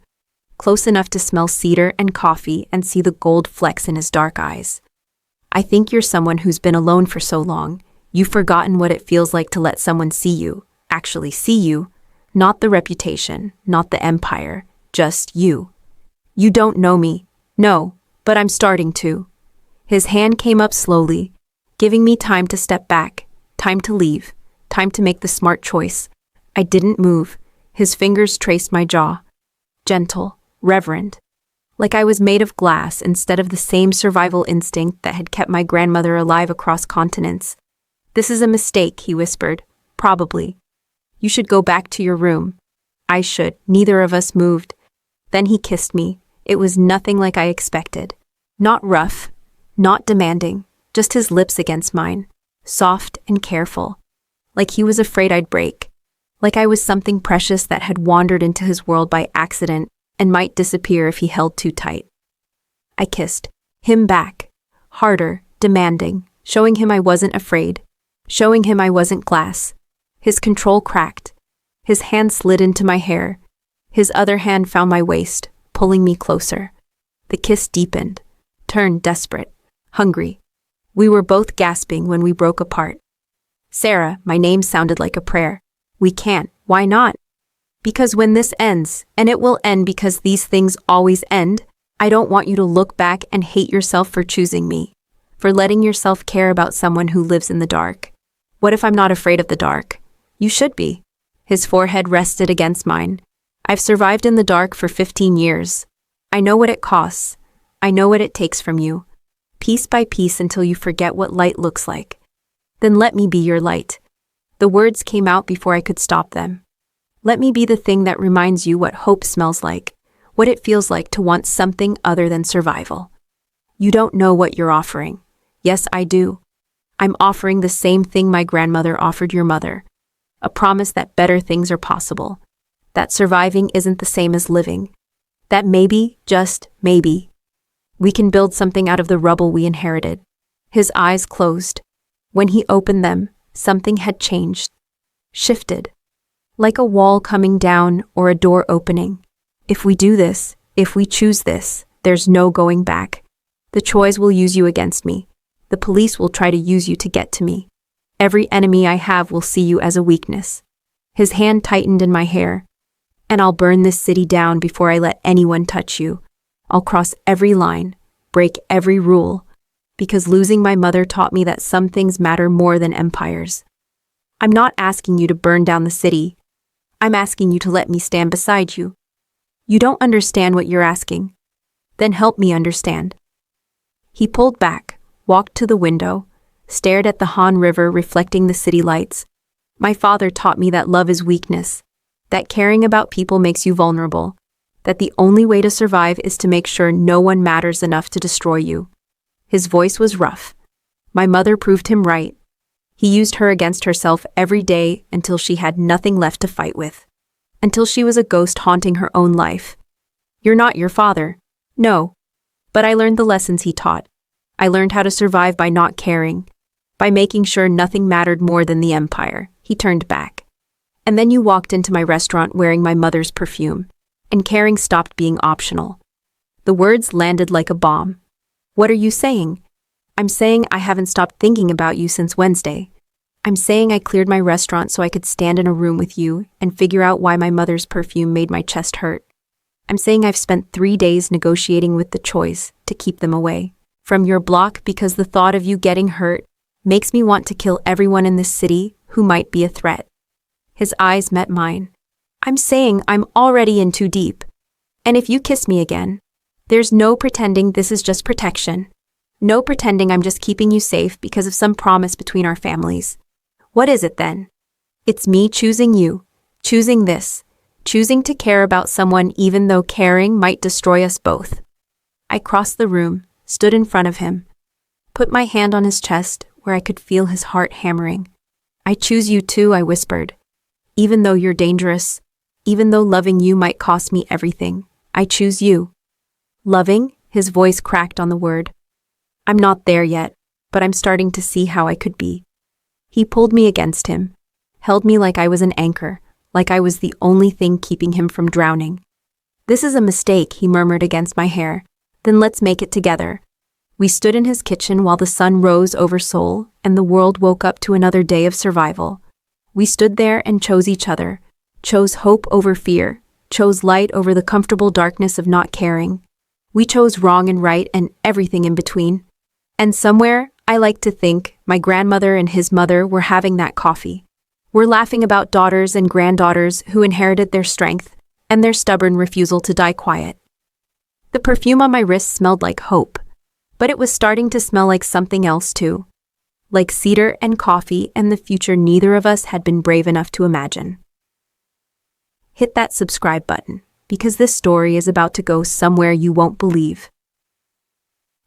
close enough to smell cedar and coffee and see the gold flecks in his dark eyes. I think you're someone who's been alone for so long, you've forgotten what it feels like to let someone see you, actually see you, not the reputation, not the empire, just you. You don't know me, no, but I'm starting to. His hand came up slowly, giving me time to step back, time to leave, time to make the smart choice. I didn't move. His fingers traced my jaw. Gentle, reverent. Like I was made of glass instead of the same survival instinct that had kept my grandmother alive across continents. This is a mistake, he whispered. Probably. You should go back to your room. I should. Neither of us moved. Then he kissed me. It was nothing like I expected. Not rough, not demanding, just his lips against mine, soft and careful. Like he was afraid I'd break. Like I was something precious that had wandered into his world by accident and might disappear if he held too tight. I kissed him back, harder, demanding, showing him I wasn't afraid, showing him I wasn't glass. His control cracked. His hand slid into my hair. His other hand found my waist, pulling me closer. The kiss deepened, turned desperate, hungry. We were both gasping when we broke apart. Sarah, my name sounded like a prayer. We can't. Why not? Because when this ends, and it will end because these things always end, I don't want you to look back and hate yourself for choosing me, for letting yourself care about someone who lives in the dark. What if I'm not afraid of the dark? You should be. His forehead rested against mine. I've survived in the dark for 15 years. I know what it costs. I know what it takes from you. Piece by piece until you forget what light looks like. Then let me be your light. The words came out before I could stop them. Let me be the thing that reminds you what hope smells like, what it feels like to want something other than survival. You don't know what you're offering. Yes, I do. I'm offering the same thing my grandmother offered your mother. A promise that better things are possible. That surviving isn't the same as living. That maybe, just maybe, we can build something out of the rubble we inherited. His eyes closed. When he opened them, something had changed. Shifted. Like a wall coming down or a door opening. If we do this, if we choose this, there's no going back. The choice will use you against me. The police will try to use you to get to me. Every enemy I have will see you as a weakness. His hand tightened in my hair. And I'll burn this city down before I let anyone touch you. I'll cross every line, break every rule, because losing my mother taught me that some things matter more than empires. I'm not asking you to burn down the city. I'm asking you to let me stand beside you. You don't understand what you're asking. Then help me understand. He pulled back, walked to the window, stared at the Han River reflecting the city lights. My father taught me that love is weakness, that caring about people makes you vulnerable, that the only way to survive is to make sure no one matters enough to destroy you. His voice was rough. My mother proved him right. He used her against herself every day until she had nothing left to fight with. Until she was a ghost haunting her own life. You're not your father. No. But I learned the lessons he taught. I learned how to survive by not caring, by making sure nothing mattered more than the empire. He turned back. And then you walked into my restaurant wearing my mother's perfume, and caring stopped being optional. The words landed like a bomb. What are you saying? I'm saying I haven't stopped thinking about you since Wednesday. I'm saying I cleared my restaurant so I could stand in a room with you and figure out why my mother's perfume made my chest hurt. I'm saying I've spent 3 days negotiating with the choice to keep them away from your block because the thought of you getting hurt makes me want to kill everyone in this city who might be a threat. His eyes met mine. I'm saying I'm already in too deep. And if you kiss me again, there's no pretending this is just protection. No pretending I'm just keeping you safe because of some promise between our families. What is it then? It's me choosing you, choosing this, choosing to care about someone even though caring might destroy us both. I crossed the room, stood in front of him, put my hand on his chest where I could feel his heart hammering. I choose you too, I whispered. Even though you're dangerous, even though loving you might cost me everything, I choose you. Loving? His voice cracked on the word. I'm not there yet, but I'm starting to see how I could be. He pulled me against him, held me like I was an anchor, like I was the only thing keeping him from drowning. This is a mistake, he murmured against my hair. Then let's make it together. We stood in his kitchen while the sun rose over Seoul and the world woke up to another day of survival. We stood there and chose each other, chose hope over fear, chose light over the comfortable darkness of not caring. We chose wrong and right and everything in between. And somewhere, I like to think, my grandmother and his mother were having that coffee. We're laughing about daughters and granddaughters who inherited their strength and their stubborn refusal to die quiet. The perfume on my wrist smelled like hope, but it was starting to smell like something else too. Like cedar and coffee and the future neither of us had been brave enough to imagine. Hit that subscribe button, because this story is about to go somewhere you won't believe.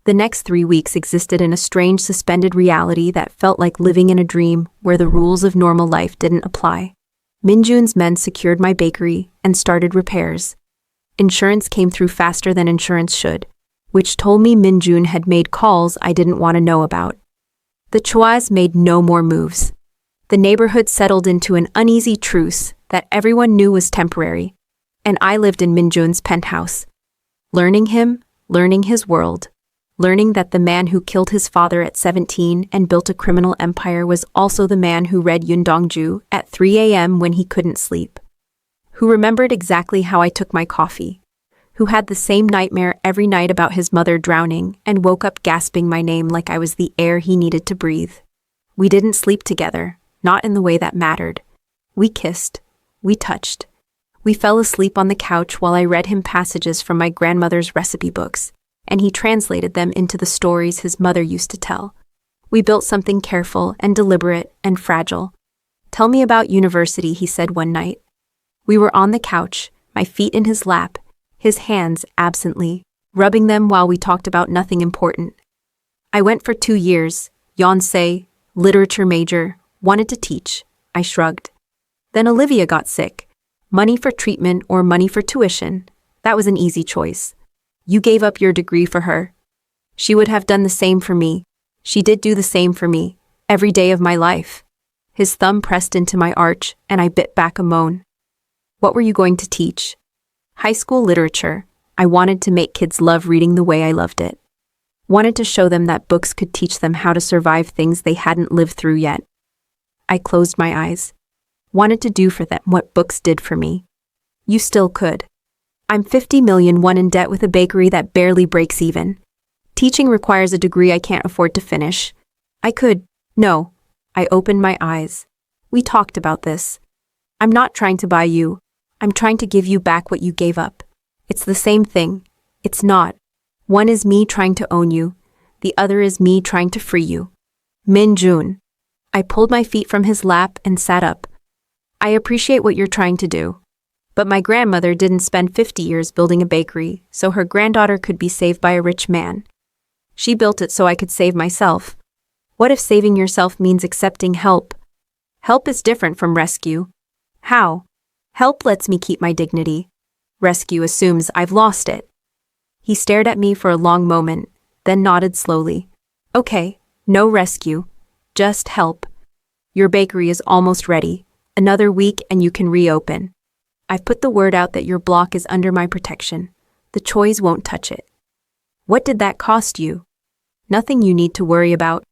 The next 3 weeks existed in a strange suspended reality that felt like living in a dream where the rules of normal life didn't apply. Minjun's men secured my bakery and started repairs. Insurance came through faster than insurance should, which told me Minjun had made calls I didn't want to know about. The Choas made no more moves. The neighborhood settled into an uneasy truce that everyone knew was temporary, and I lived in Minjun's penthouse. Learning him, learning his world, learning that the man who killed his father at 17 and built a criminal empire was also the man who read Yundongju at 3 a.m. when he couldn't sleep, who remembered exactly how I took my coffee, who had the same nightmare every night about his mother drowning and woke up gasping my name like I was the air he needed to breathe. We didn't sleep together, not in the way that mattered. We kissed. We touched. We fell asleep on the couch while I read him passages from my grandmother's recipe books, and he translated them into the stories his mother used to tell. We built something careful and deliberate and fragile. "Tell me about university," he said one night. We were on the couch, my feet in his lap, his hands absently, rubbing them while we talked about nothing important. "I went for 2 years, Yonsei, literature major, wanted to teach," I shrugged. "Then Olivia got sick. Money for treatment or money for tuition. That was an easy choice. You gave up your degree for her. She would have done the same for me. She did do the same for me, every day of my life." His thumb pressed into my arch, and I bit back a moan. "What were you going to teach?" "High school literature. I wanted to make kids love reading the way I loved it. Wanted to show them that books could teach them how to survive things they hadn't lived through yet." I closed my eyes. Wanted to do for them what books did for me. You still could. I'm 50 million in debt with a bakery that barely breaks even. Teaching requires a degree I can't afford to finish. I could. No. I opened my eyes. We talked about this. I'm not trying to buy you. I'm trying to give you back what you gave up. It's the same thing. It's not. One is me trying to own you. The other is me trying to free you. Min Jun. I pulled my feet from his lap and sat up. I appreciate what you're trying to do. But my grandmother didn't spend 50 years building a bakery so her granddaughter could be saved by a rich man. She built it so I could save myself. What if saving yourself means accepting help? Help is different from rescue. How? Help lets me keep my dignity. Rescue assumes I've lost it. He stared at me for a long moment, then nodded slowly. Okay, no rescue. Just help. Your bakery is almost ready. Another week and you can reopen. I've put the word out that your block is under my protection. The Choys won't touch it. What did that cost you? Nothing you need to worry about.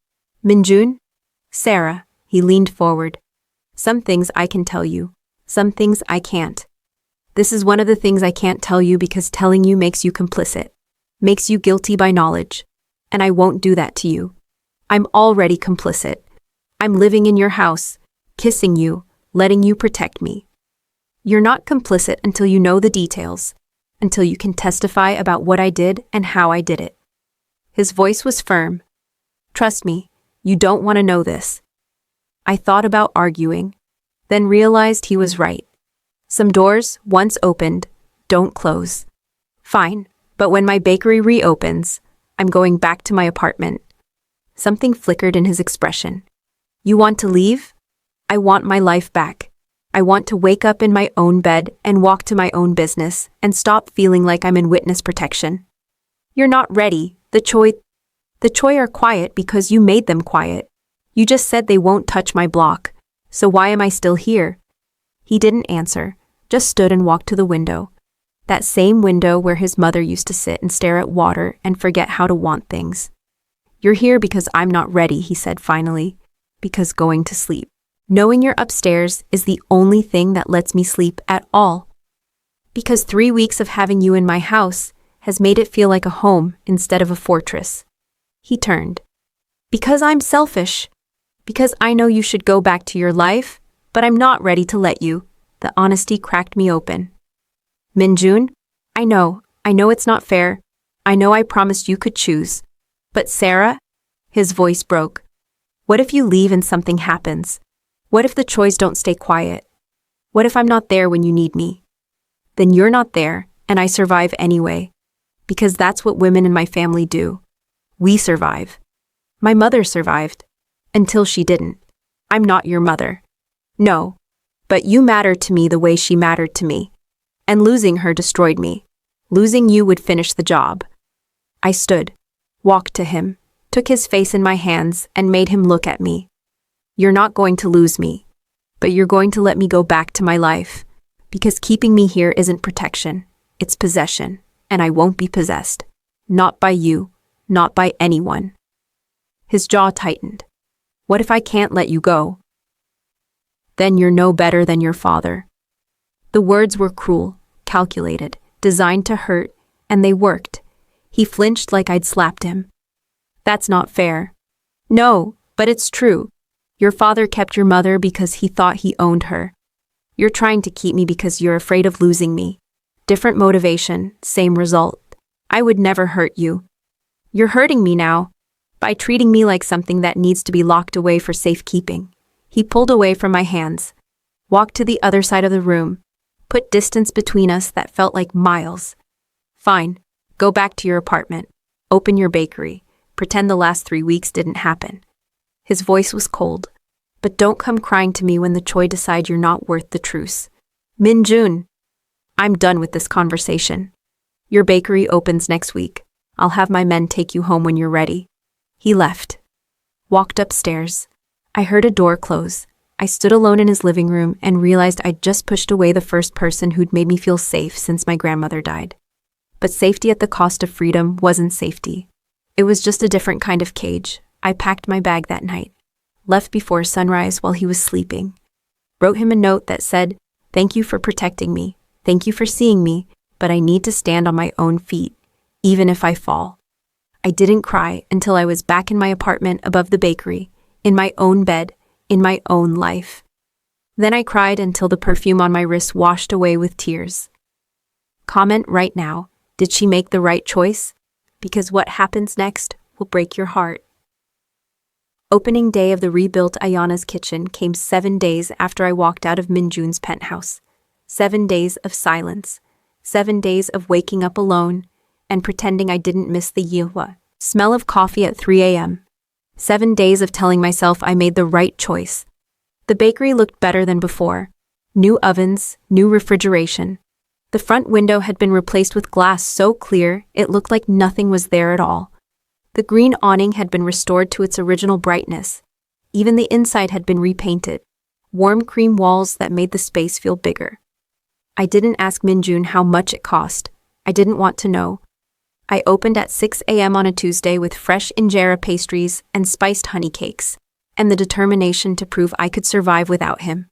Minjun? Sarah, he leaned forward. Some things I can tell you. Some things I can't. This is one of the things I can't tell you because telling you makes you complicit. Makes you guilty by knowledge. And I won't do that to you. I'm already complicit. I'm living in your house, kissing you, letting you protect me. You're not complicit until you know the details, until you can testify about what I did and how I did it. His voice was firm. Trust me, you don't want to know this. I thought about arguing, then realized he was right. Some doors, once opened, don't close. Fine, but when my bakery reopens, I'm going back to my apartment. Something flickered in his expression. You want to leave? I want my life back. I want to wake up in my own bed and walk to my own business and stop feeling like I'm in witness protection. You're not ready. The Choi are quiet because you made them quiet. You just said they won't touch my block. So why am I still here? He didn't answer, just stood and walked to the window. That same window where his mother used to sit and stare at water and forget how to want things. You're here because I'm not ready, he said finally, because going to sleep. Knowing you're upstairs is the only thing that lets me sleep at all. Because 3 weeks of having you in my house has made it feel like a home instead of a fortress. He turned. Because I'm selfish. Because I know you should go back to your life, but I'm not ready to let you. The honesty cracked me open. Minjun, I know it's not fair. I know I promised you could choose. But Sarah? His voice broke. What if you leave and something happens? What if the Choys don't stay quiet? What if I'm not there when you need me? Then you're not there, and I survive anyway. Because that's what women in my family do. We survive. My mother survived. Until she didn't. I'm not your mother. No. But you mattered to me the way she mattered to me. And losing her destroyed me. Losing you would finish the job. I stood, walked to him, took his face in my hands, and made him look at me. You're not going to lose me, but you're going to let me go back to my life, because keeping me here isn't protection, it's possession, and I won't be possessed. Not by you. Not by anyone. His jaw tightened. What if I can't let you go? Then you're no better than your father. The words were cruel, calculated, designed to hurt, and they worked. He flinched like I'd slapped him. That's not fair. No, but it's true. Your father kept your mother because he thought he owned her. You're trying to keep me because you're afraid of losing me. Different motivation, same result. I would never hurt you. You're hurting me now by treating me like something that needs to be locked away for safekeeping. He pulled away from my hands, walked to the other side of the room, put distance between us that felt like miles. Fine, go back to your apartment, open your bakery, pretend the last 3 weeks didn't happen. His voice was cold. But don't come crying to me when the Choi decide you're not worth the truce. Min-jun, I'm done with this conversation. Your bakery opens next week. I'll have my men take you home when you're ready. He left. Walked upstairs. I heard a door close. I stood alone in his living room and realized I'd just pushed away the first person who'd made me feel safe since my grandmother died. But safety at the cost of freedom wasn't safety. It was just a different kind of cage. I packed my bag that night. Left before sunrise while he was sleeping. Wrote him a note that said, "Thank you for protecting me. Thank you for seeing me, but I need to stand on my own feet, even if I fall." I didn't cry until I was back in my apartment above the bakery, in my own bed, in my own life. Then I cried until the perfume on my wrist washed away with tears. Comment right now, did she make the right choice? Because what happens next will break your heart. Opening day of the rebuilt Ayana's kitchen came 7 days after I walked out of Minjun's penthouse. 7 days of silence. 7 days of waking up alone and pretending I didn't miss the yihua smell of coffee at 3 a.m. 7 days of telling myself I made the right choice. The bakery looked better than before. New ovens, new refrigeration. The front window had been replaced with glass so clear it looked like nothing was there at all. The green awning had been restored to its original brightness. Even the inside had been repainted. Warm cream walls that made the space feel bigger. I didn't ask Minjun how much it cost. I didn't want to know. I opened at 6 a.m. on a Tuesday with fresh injera pastries and spiced honey cakes, and the determination to prove I could survive without him.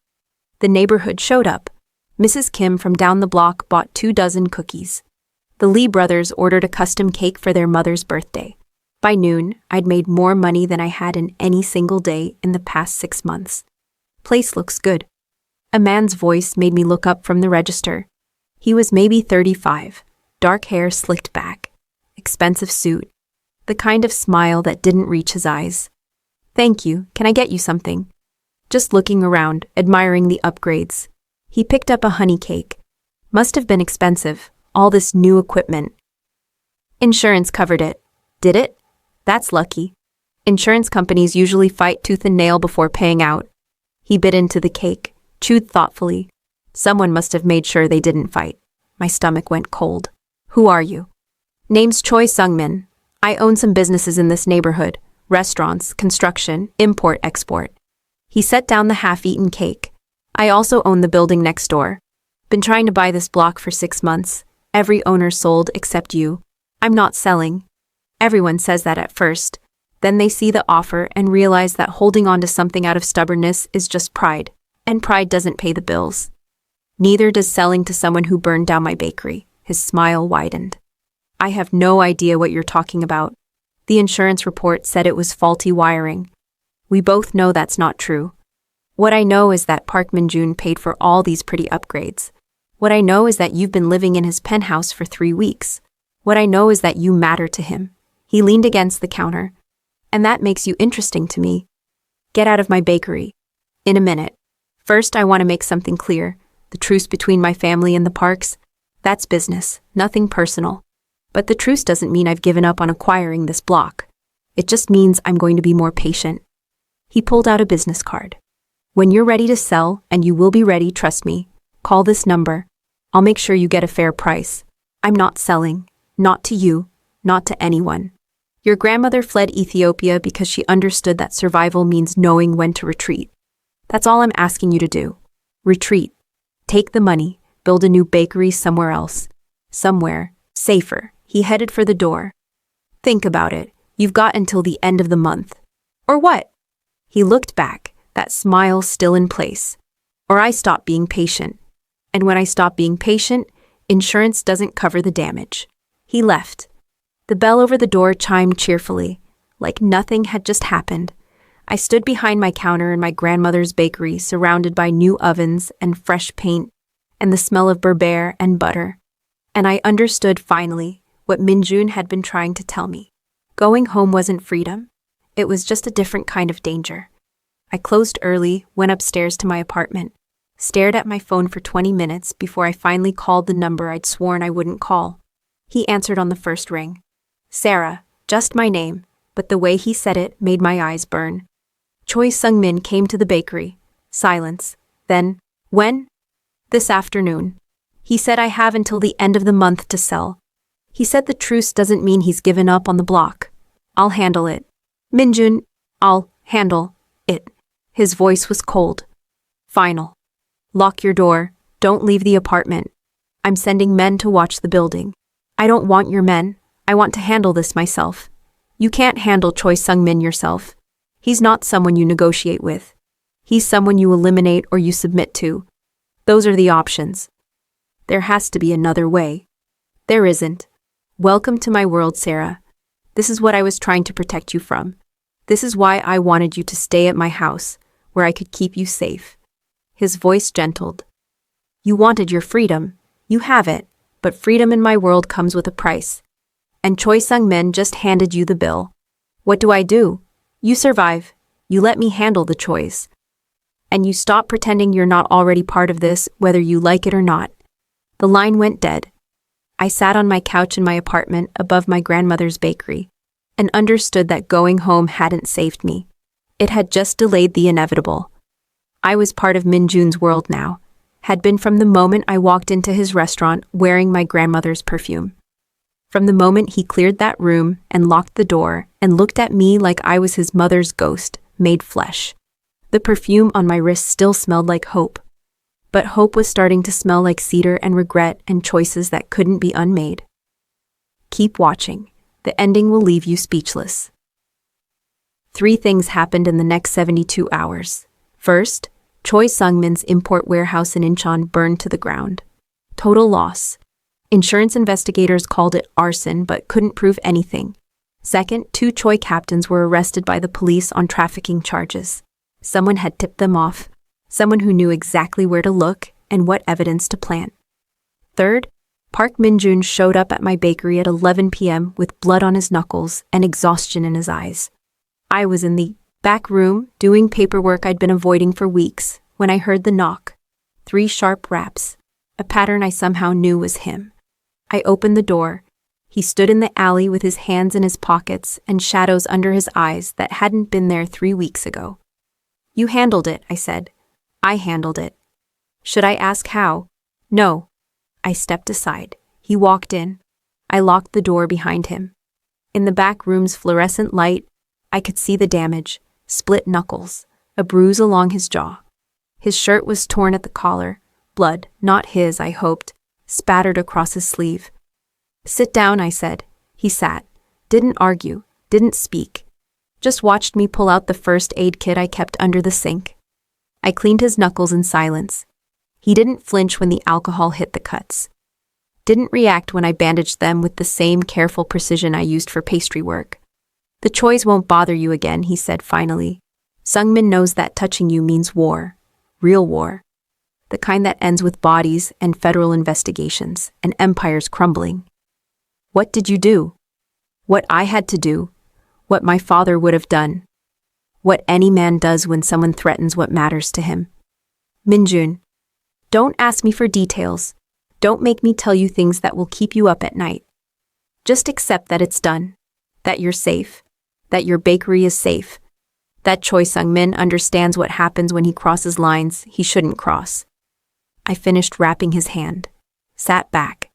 The neighborhood showed up. Mrs. Kim from down the block bought 2 dozen cookies. The Lee brothers ordered a custom cake for their mother's birthday. By noon, I'd made more money than I had in any single day in the past 6 months. Place looks good. A man's voice made me look up from the register. He was maybe 35, dark hair slicked back, expensive suit, the kind of smile that didn't reach his eyes. "Thank you, can I get you something?" Just looking around, admiring the upgrades. He picked up a honey cake. Must have been expensive, all this new equipment. Insurance covered it. Did it? That's lucky. Insurance companies usually fight tooth and nail before paying out. He bit into the cake, chewed thoughtfully. Someone must have made sure they didn't fight. My stomach went cold. "Who are you?" "Name's Choi Sungmin. I own some businesses in this neighborhood. Restaurants, construction, import-export." He set down the half-eaten cake. "I also own the building next door. Been trying to buy this block for 6 months. Every owner sold except you. I'm not selling." Everyone says that at first. Then they see the offer and realize that holding on to something out of stubbornness is just pride, and pride doesn't pay the bills. Neither does selling to someone who burned down my bakery. His smile widened. "I have no idea what you're talking about. The insurance report said it was faulty wiring. We both know that's not true. What I know is that Park Min-jun paid for all these pretty upgrades. What I know is that you've been living in his penthouse for 3 weeks. What I know is that you matter to him." He leaned against the counter. "And that makes you interesting to me. Get out of my bakery. In a minute. First, I want to make something clear. The truce between my family and the Parks, that's business, nothing personal. But the truce doesn't mean I've given up on acquiring this block. It just means I'm going to be more patient." He pulled out a business card. "When you're ready to sell, and you will be ready, trust me, call this number. I'll make sure you get a fair price. I'm not selling. Not to you. Not to anyone. Your grandmother fled Ethiopia because she understood that survival means knowing when to retreat. That's all I'm asking you to do. Retreat. Take the money, build a new bakery somewhere else. Somewhere. Safer." He headed for the door. Think about it. You've got until the end of the month. Or what? He looked back, that smile still in place. Or I stop being patient. And when I stop being patient, insurance doesn't cover the damage. He left. The bell over the door chimed cheerfully, like nothing had just happened. I stood behind my counter in my grandmother's bakery, surrounded by new ovens and fresh paint and the smell of beurre and butter. And I understood finally what Minjun had been trying to tell me. Going home wasn't freedom. It was just a different kind of danger. I closed early, went upstairs to my apartment, stared at my phone for 20 minutes before I finally called the number I'd sworn I wouldn't call. He answered on the first ring. Sarah, just my name, but the way he said it made my eyes burn. Choi Sung-min came to the bakery. Silence. Then, when? This afternoon. He said I have until the end of the month to sell. He said the truce doesn't mean he's given up on the block. I'll handle it. Minjun, I'll handle it. His voice was cold. Final. Lock your door. Don't leave the apartment. I'm sending men to watch the building. I don't want your men. I want to handle this myself. You can't handle Choi Sung-min yourself. He's not someone you negotiate with. He's someone you eliminate or you submit to. Those are the options. There has to be another way. There isn't. Welcome to my world, Sarah. This is what I was trying to protect you from. This is why I wanted you to stay at my house, where I could keep you safe. His voice gentled. You wanted your freedom. You have it, but freedom in my world comes with a price. And Choi Sung-min just handed you the bill. What do? You survive. You let me handle the choice. And you stop pretending you're not already part of this, whether you like it or not. The line went dead. I sat on my couch in my apartment above my grandmother's bakery and understood that going home hadn't saved me. It had just delayed the inevitable. I was part of Minjun's world now, had been from the moment I walked into his restaurant wearing my grandmother's perfume. From the moment he cleared that room and locked the door and looked at me like I was his mother's ghost, made flesh. The perfume on my wrist still smelled like hope. But hope was starting to smell like cedar and regret and choices that couldn't be unmade. Keep watching. The ending will leave you speechless. 3 things happened in the next 72 hours. First, Choi Sung-min's import warehouse in Incheon burned to the ground. Total loss. Insurance investigators called it arson but couldn't prove anything. Second, 2 Choi captains were arrested by the police on trafficking charges. Someone had tipped them off. Someone who knew exactly where to look and what evidence to plant. Third, Park Minjun showed up at my bakery at 11 p.m. with blood on his knuckles and exhaustion in his eyes. I was in the back room doing paperwork I'd been avoiding for weeks when I heard the knock. 3 sharp raps, a pattern I somehow knew was him. I opened the door. He stood in the alley with his hands in his pockets and shadows under his eyes that hadn't been there 3 weeks ago. You handled it, I said. I handled it. Should I ask how? No. I stepped aside. He walked in. I locked the door behind him. In the back room's fluorescent light, I could see the damage, split knuckles, a bruise along his jaw. His shirt was torn at the collar, blood, not his, I hoped, spattered across his sleeve. Sit down, I said. He sat. Didn't argue, didn't speak. Just watched me pull out the first aid kit I kept under the sink. I cleaned his knuckles in silence. He didn't flinch when the alcohol hit the cuts. Didn't react when I bandaged them with the same careful precision I used for pastry work. The Chois won't bother you again, he said finally. Sung-min knows that touching you means war. Real war. The kind that ends with bodies and federal investigations and empires crumbling. What did you do? What I had to do. What my father would have done. What any man does when someone threatens what matters to him. Minjun. Don't ask me for details. Don't make me tell you things that will keep you up at night. Just accept that it's done. That you're safe. That your bakery is safe. That Choi Sung-min understands what happens when he crosses lines he shouldn't cross. I finished wrapping his hand. Sat back.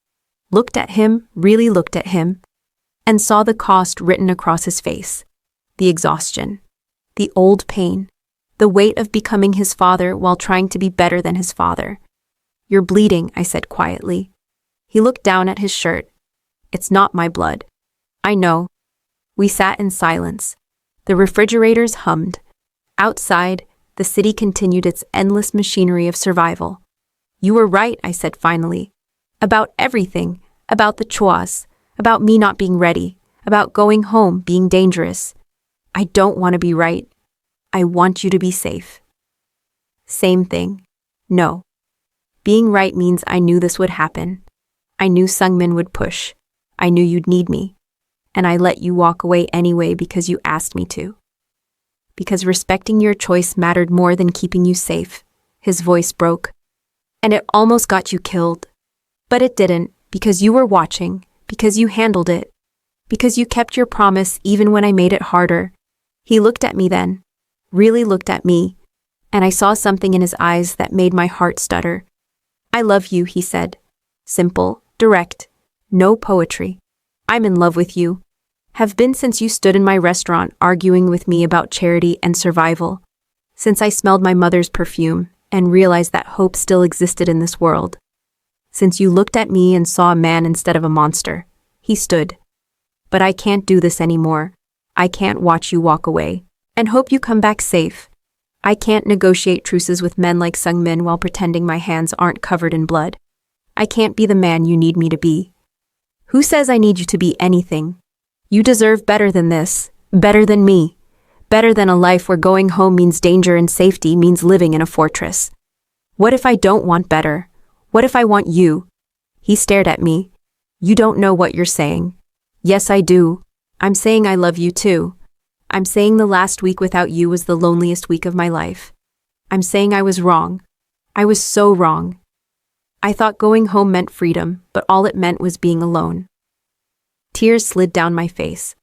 Looked at him, really looked at him, and saw the cost written across his face. The exhaustion. The old pain. The weight of becoming his father while trying to be better than his father. You're bleeding, I said quietly. He looked down at his shirt. It's not my blood. I know. We sat in silence. The refrigerators hummed. Outside, the city continued its endless machinery of survival. You were right, I said finally. About everything. About the choice. About me not being ready. About going home being dangerous. I don't want to be right. I want you to be safe. Same thing. No. Being right means I knew this would happen. I knew Sungmin would push. I knew you'd need me. And I let you walk away anyway because you asked me to. Because respecting your choice mattered more than keeping you safe. His voice broke. And it almost got you killed. But it didn't, because you were watching, because you handled it, because you kept your promise even when I made it harder. He looked at me then, really looked at me, and I saw something in his eyes that made my heart stutter. I love you, he said. Simple, direct, no poetry. I'm in love with you. Have been since you stood in my restaurant arguing with me about charity and survival. Since I smelled my mother's perfume and realized that hope still existed in this world. Since you looked at me and saw a man instead of a monster. He stood. But I can't do this anymore. I can't watch you walk away and hope you come back safe. I can't negotiate truces with men like Sungmin while pretending my hands aren't covered in blood. I can't be the man you need me to be. Who says I need you to be anything? You deserve better than this, better than me, better than a life where going home means danger and safety means living in a fortress. What if I don't want better? What if I want you? He stared at me. You don't know what you're saying. Yes, I do. I'm saying I love you too. I'm saying the last week without you was the loneliest week of my life. I'm saying I was wrong. I was so wrong. I thought going home meant freedom, but all it meant was being alone. Tears slid down my face.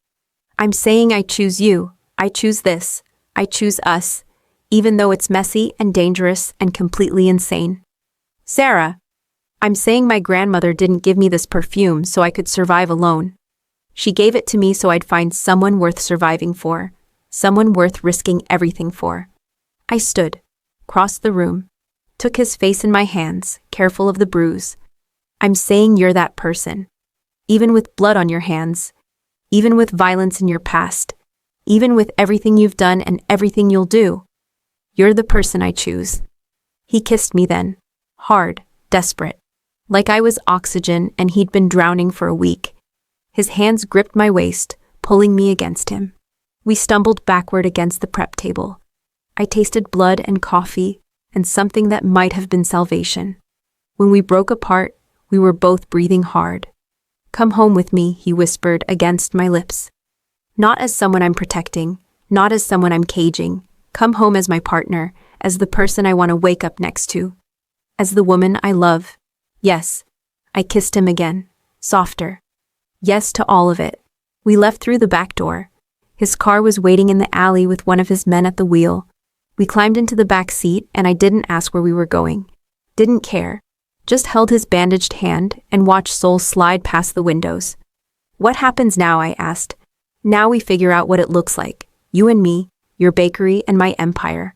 I'm saying I choose you. I choose this. I choose us, even though it's messy and dangerous and completely insane. Sarah, I'm saying my grandmother didn't give me this perfume so I could survive alone. She gave it to me so I'd find someone worth surviving for, someone worth risking everything for. I stood, crossed the room, took his face in my hands, careful of the bruise. I'm saying you're that person. Even with blood on your hands, even with violence in your past, even with everything you've done and everything you'll do. You're the person I choose. He kissed me then, hard, desperate, like I was oxygen and he'd been drowning for a week. His hands gripped my waist, pulling me against him. We stumbled backward against the prep table. I tasted blood and coffee and something that might have been salvation. When we broke apart, we were both breathing hard. Come home with me, he whispered against my lips. Not as someone I'm protecting, not as someone I'm caging. Come home as my partner, as the person I want to wake up next to. As the woman I love. Yes. I kissed him again, softer. Yes to all of it. We left through the back door. His car was waiting in the alley with one of his men at the wheel. We climbed into the back seat and I didn't ask where we were going. Didn't care. Just held his bandaged hand and watched Seoul slide past the windows. What happens now, I asked. Now we figure out what it looks like. You and me, your bakery and my empire.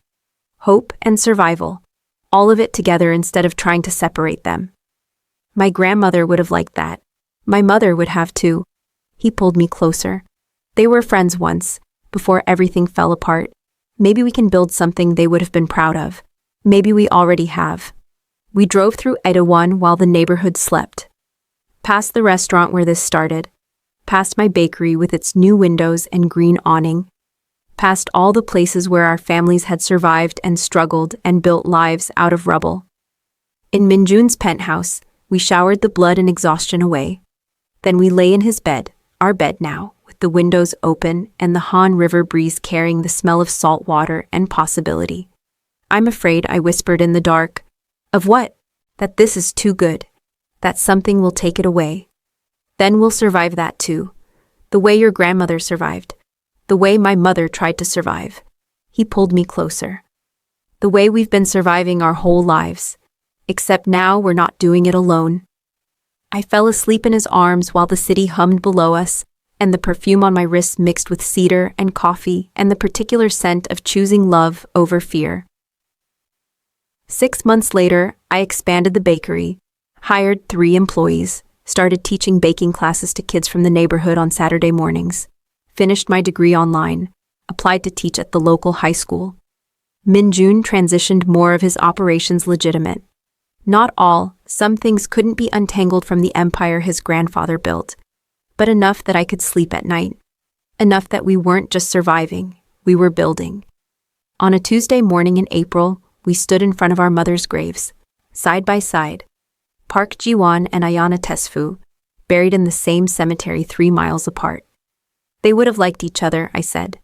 Hope and survival. All of it together instead of trying to separate them. My grandmother would have liked that. My mother would have too. He pulled me closer. They were friends once, before everything fell apart. Maybe we can build something they would have been proud of. Maybe we already have. We drove through Itaewon while the neighborhood slept. Past the restaurant where this started. Past my bakery with its new windows and green awning. Past all the places where our families had survived and struggled and built lives out of rubble. In Minjun's penthouse, we showered the blood and exhaustion away. Then we lay in his bed, our bed now, with the windows open and the Han River breeze carrying the smell of salt water and possibility. I'm afraid, I whispered in the dark. Of what? That this is too good. That something will take it away. Then we'll survive that too. The way your grandmother survived. The way my mother tried to survive. He pulled me closer. The way we've been surviving our whole lives. Except now we're not doing it alone. I fell asleep in his arms while the city hummed below us, and the perfume on my wrists mixed with cedar and coffee and the particular scent of choosing love over fear. 6 months later, I expanded the bakery, hired 3 employees, started teaching baking classes to kids from the neighborhood on Saturday mornings, finished my degree online, applied to teach at the local high school. Minjun transitioned more of his operations legitimate. Not all, some things couldn't be untangled from the empire his grandfather built, but enough that I could sleep at night. Enough that we weren't just surviving, we were building. On a Tuesday morning in April, we stood in front of our mother's graves, side by side. Park Jiwon and Ayana Tesfu, buried in the same cemetery 3 miles apart. They would have liked each other, I said.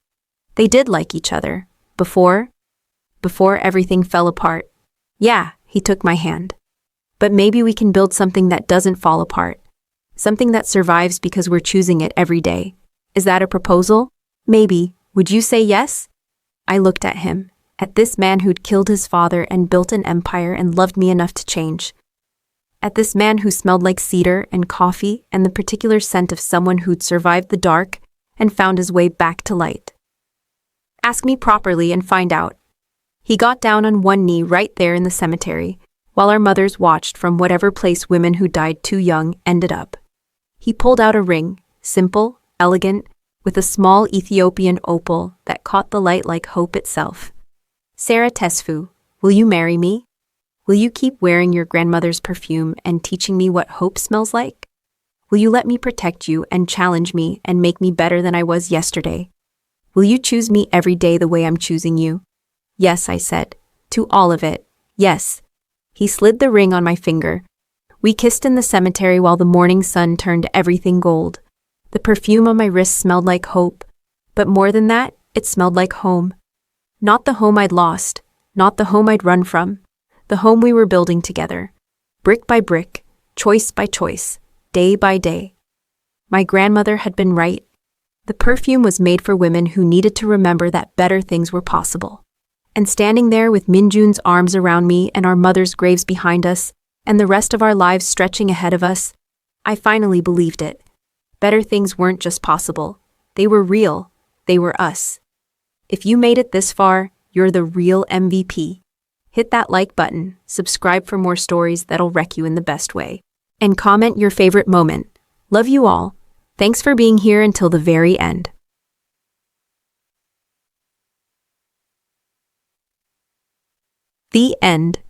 They did like each other. Before everything fell apart. Yeah, he took my hand. But maybe we can build something that doesn't fall apart. Something that survives because we're choosing it every day. Is that a proposal? Maybe. Would you say yes? I looked at him, at this man who'd killed his father and built an empire and loved me enough to change. At this man who smelled like cedar and coffee and the particular scent of someone who'd survived the dark and found his way back to light. Ask me properly and find out. He got down on one knee right there in the cemetery, while our mothers watched from whatever place women who died too young ended up. He pulled out a ring, simple, elegant, with a small Ethiopian opal that caught the light like hope itself. Sarah Tesfu, will you marry me? Will you keep wearing your grandmother's perfume and teaching me what hope smells like? Will you let me protect you and challenge me and make me better than I was yesterday? Will you choose me every day the way I'm choosing you? Yes, I said. To all of it. Yes. He slid the ring on my finger. We kissed in the cemetery while the morning sun turned everything gold. The perfume on my wrist smelled like hope. But more than that, it smelled like home. Not the home I'd lost. Not the home I'd run from. The home we were building together. Brick by brick, choice by choice, day by day. My grandmother had been right. The perfume was made for women who needed to remember that better things were possible. And standing there with Minjun's arms around me and our mother's graves behind us, and the rest of our lives stretching ahead of us, I finally believed it. Better things weren't just possible. They were real. They were us. If you made it this far, you're the real MVP. Hit that like button, subscribe for more stories that'll wreck you in the best way, and comment your favorite moment. Love you all. Thanks for being here until the very end. The end.